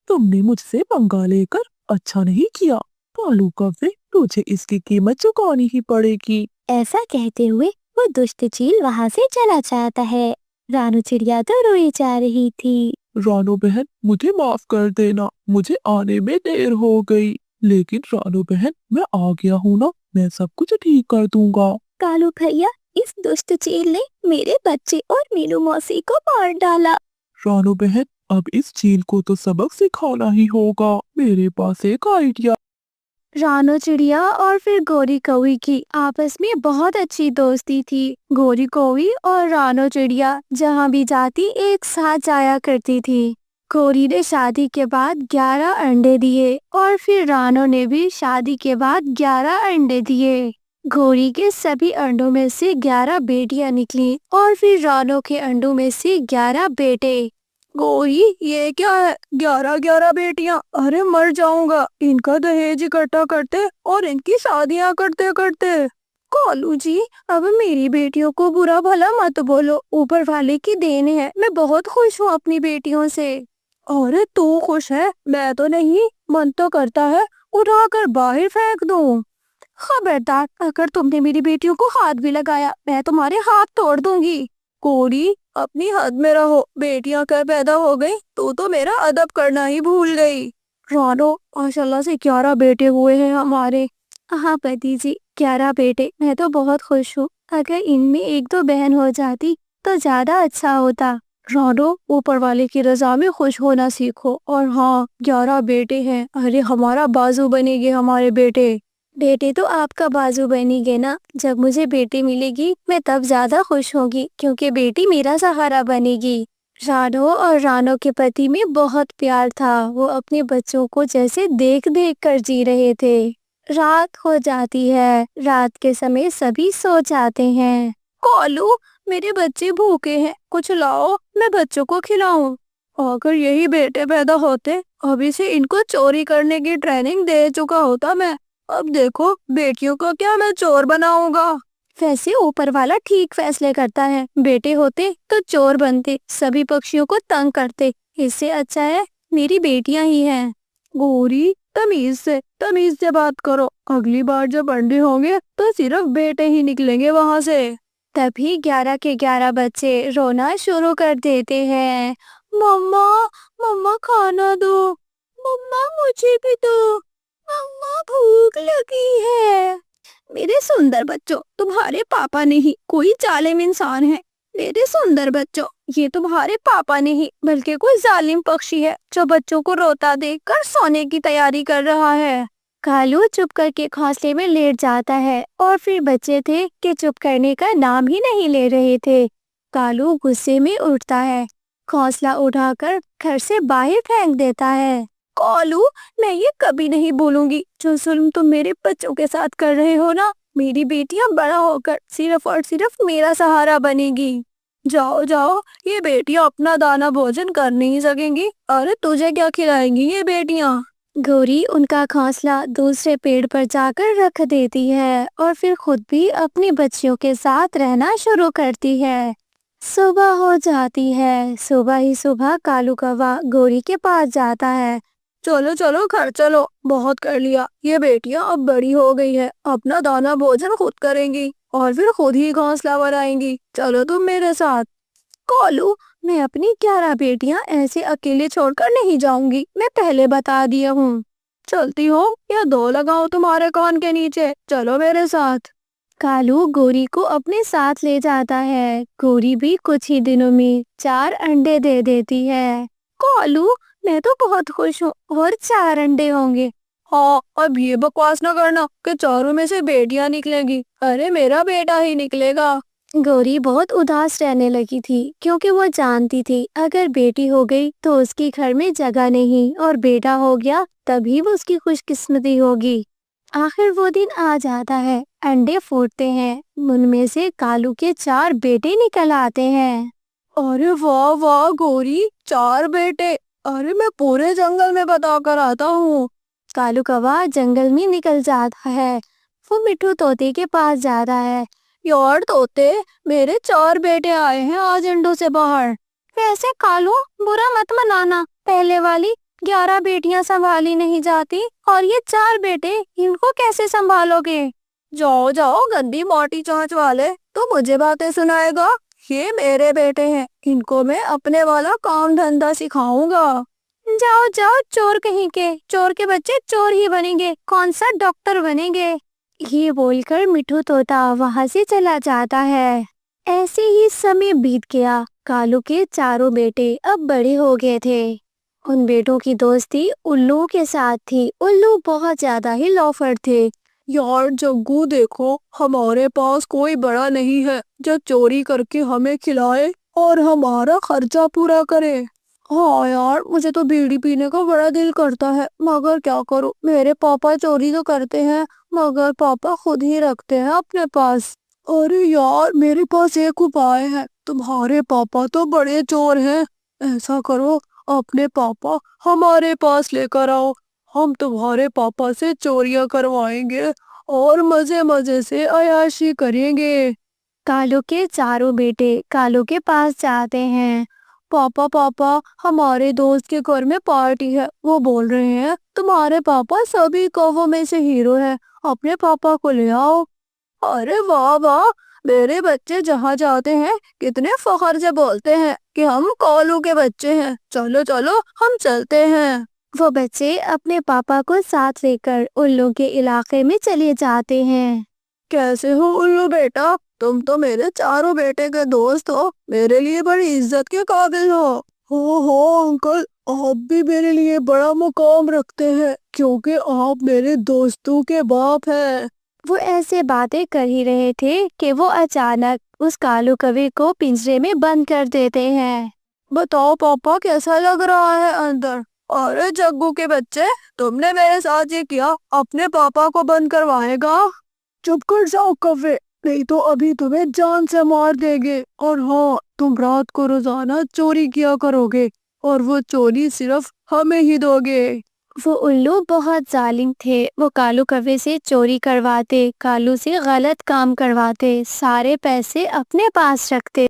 तुमने मुझसे पंगा लेकर अच्छा नहीं किया। कालू कौवे, तुझे इसकी कीमत चुकानी ही पड़ेगी। ऐसा कहते हुए वो दुष्ट चील वहाँ से चला जाता है। रानू चिड़िया तो रोई जा रही थी। रानू बहन, मुझे माफ कर देना, मुझे आने में देर हो गई। लेकिन रानू बहन, मैं आ गया हूँ ना, मैं सब कुछ ठीक कर दूंगा। कालू भैया, इस दुष्ट चील ने मेरे बच्चे और मीनू मौसी को मार डाला। रानू बहन, अब इस चील को तो सबक सिखाना ही होगा। मेरे पास एक आइडिया रानो चिड़िया और फिर गोरी कौवी की आपस में बहुत अच्छी दोस्ती थी। गोरी कौवी और रानो चिड़िया जहाँ भी जाती एक साथ जाया करती थी। गोरी ने शादी के बाद 11 अंडे दिए और फिर रानो ने भी शादी के बाद 11 अंडे दिए। गोरी के सभी अंडों में से 11 बेटियां निकली और फिर रानो के अंडों में से 11 बेटे। गोरी, ये क्या है? 11 बेटियां? अरे मर जाऊंगा इनका दहेज इकट्ठा करते और इनकी शादियां करते करते। कालू जी, अब मेरी बेटियों को बुरा भला मत बोलो, ऊपर वाले की देन है। मैं बहुत खुश हूँ अपनी बेटियों से। अरे तू खुश है, मैं तो नहीं। मन तो करता है उठाकर बाहर फेंक दूं। खबरदार, अगर तुमने मेरी बेटियों को हाथ भी लगाया मैं तुम्हारे हाथ तोड़ दूंगी। कोरी, अपनी हद में रहो। बेटियां क्या पैदा हो गई, तू तो मेरा अदब करना ही भूल गई। रानो, माशाल्लाह से 11 बेटे हुए हैं हमारे। हाँ पति जी, 11 बेटे। मैं तो बहुत खुश हूँ। अगर इनमें एक दो बहन हो जाती तो ज्यादा अच्छा होता। रानो, ऊपर वाले की रजा में खुश होना सीखो। और हाँ, 11 बेटे हैं। अरे हमारा बाजू बनेंगे हमारे बेटे। बेटे तो आपका बाजू बनेंगे ना। जब मुझे बेटी मिलेगी मैं तब ज्यादा खुश होंगी क्योंकि बेटी मेरा सहारा बनेगी। रानो और रानो के पति में बहुत प्यार था। वो अपने बच्चों को जैसे देख देख कर जी रहे थे। रात हो जाती है। रात के समय सभी सो जाते हैं। कोलू, मेरे बच्चे भूखे हैं, कुछ लाओ, मैं बच्चों को खिलाऊं। अगर यही बेटे पैदा होते, अभी से इनको चोरी करने की ट्रेनिंग दे चुका होता मैं। अब देखो बेटियों को क्या मैं चोर बनाऊंगा। वैसे ऊपर वाला ठीक फैसले करता है। बेटे होते तो चोर बनते, सभी पक्षियों को तंग करते। इससे अच्छा है मेरी बेटियां ही हैं। गोरी, तमीज से बात करो। अगली बार जब अंडे होंगे तो सिर्फ बेटे ही निकलेंगे वहाँ से। तभी 11 के 11 बच्चे रोना शुरू कर देते हैं। मम्मा, मम्मा खाना दो, मम्मा मुझे भी दो, मम्मा भूख लगी है। मेरे सुंदर बच्चों, तुम्हारे पापा नहीं कोई जालिम इंसान है। मेरे सुंदर बच्चों, ये तुम्हारे पापा नहीं बल्कि कोई जालिम पक्षी है जो बच्चों को रोता देखकर सोने की तैयारी कर रहा है। कालू चुप करके घोंसले में लेट जाता है और फिर बच्चे थे कि चुप करने का नाम ही नहीं ले रहे थे। कालू गुस्से में उठता है, घोंसला उठाकर घर से बाहर फेंक देता है। कालू, मैं ये कभी नहीं भूलूंगी जो जुल्म तुम मेरे बच्चों के साथ कर रहे हो ना। मेरी बेटियां बड़ा होकर सिर्फ और सिर्फ मेरा सहारा बनेगी। जाओ जाओ, ये बेटियां अपना दाना भोजन कर नहीं सकेंगी। अरे तुझे क्या खिलाएंगी ये बेटियां? गौरी उनका घोंसला दूसरे पेड़ पर जाकर रख देती है और फिर खुद भी अपनी बच्चियों के साथ रहना शुरू करती है। सुबह हो जाती है। सुबह ही सुबह कालू कौवा गौरी के पास जाता है। चलो चलो घर चलो, बहुत कर लिया। ये बेटियां अब बड़ी हो गई है, अपना दाना भोजन खुद करेंगी और फिर खुद ही घोंसला बनाएंगी। चलो तुम मेरे साथ। कालू, मैं अपनी 11 बेटियां ऐसे अकेले छोड़कर नहीं जाऊंगी, मैं पहले बता दिया हूँ। चलती हो या दो लगाओ तुम्हारे कान के नीचे, चलो मेरे साथ। कालू गोरी को अपने साथ ले जाता है। गोरी भी कुछ ही दिनों में 4 अंडे दे देती है। कालू, मैं तो बहुत खुश हूँ और 4 अंडे होंगे। हाँ, अब ये बकवास न करना कि चारों में से बेटियां निकलेंगी। अरे मेरा बेटा ही निकलेगा। गौरी बहुत उदास रहने लगी थी क्योंकि वो जानती थी अगर बेटी हो गई तो उसके घर में जगह नहीं और बेटा हो गया तभी वो उसकी खुशकिस्मती होगी। आखिर वो दिन आ जाता है। अंडे फूटते हैं, उनमें से कालू के 4 बेटे निकल आते हैं। अरे वाह वाह गौरी, 4 बेटे। अरे मैं पूरे जंगल में बता कर आता हूँ। कालू कौवा जंगल में निकल जाता है। वो मिट्ठू तोते के पास जाता है। यार तोते, मेरे 4 बेटे आए हैं आज अंडों से बाहर। वैसे कालू, बुरा मत मनाना, पहले वाली 11 बेटियां संभाली नहीं जाती और ये 4 बेटे, इनको कैसे संभालोगे? जाओ जाओ गंदी मोटी चोंच वाले, तो मुझे बातें सुनाएगा। ये मेरे बेटे हैं, इनको मैं अपने वाला काम धंधा सिखाऊंगा। जाओ जाओ चोर कहीं के, चोर के बच्चे चोर ही बनेंगे, कौन सा डॉक्टर बनेंगे। ये बोलकर मिट्ठू तोता वहाँ से चला जाता है। ऐसे ही समय बीत गया। कालू के चारों बेटे अब बड़े हो गए थे। उन बेटों की दोस्ती उल्लू के साथ थी। उल्लू बहुत ज्यादा ही लॉफर थे। यार जग्गू देखो, हमारे पास कोई बड़ा नहीं है जो चोरी करके हमें खिलाए और हमारा खर्चा पूरा करे। हाँ यार, मुझे तो बीड़ी पीने का बड़ा दिल करता है, मगर क्या करूं, मेरे पापा चोरी तो करते हैं मगर पापा खुद ही रखते हैं अपने पास। अरे यार, मेरे पास एक उपाय है। तुम्हारे पापा तो बड़े चोर हैं। ऐसा करो, अपने पापा हमारे पास लेकर आओ। हम तुम्हारे पापा से चोरियां करवाएंगे और मजे मजे से अय्याशी करेंगे। कालू के चारों बेटे कालू के पास जाते हैं। पापा पापा, हमारे दोस्त के घर में पार्टी है। वो बोल रहे हैं तुम्हारे पापा सभी कौवों में से हीरो है, अपने पापा को ले आओ। अरे वाह वाह, मेरे बच्चे जहाँ जाते हैं कितने फख्र से बोलते हैं कि हम कोलू के बच्चे हैं। चलो चलो, हम चलते हैं। वो बच्चे अपने पापा को साथ लेकर उल्लू के इलाके में चले जाते हैं। कैसे हो उल्लू बेटा? तुम तो मेरे चारों बेटे के दोस्त हो, मेरे लिए बड़ी इज्जत के काबिल हो अंकल, आप भी मेरे लिए बड़ा मुकाम रखते हैं क्योंकि आप मेरे दोस्तों के बाप हैं। वो ऐसे बातें कर ही रहे थे कि वो अचानक उस कालू कौवे को पिंजरे में बंद कर देते हैं। बताओ पापा, कैसा लग रहा है अंदर? अरे जग्गू के बच्चे, तुमने मेरे साथ ये किया, अपने पापा को बंद करवाएगा? चुप कर जाओ कौवे, नहीं तो अभी तुम्हें जान से मार देंगे। और हाँ, तुम रात को रोजाना चोरी किया करोगे और वो चोरी सिर्फ हमें ही दोगे। वो उल्लू बहुत जालिम थे। वो कालू कौवे से चोरी करवाते, कालू से गलत काम करवाते, सारे पैसे अपने पास रखते।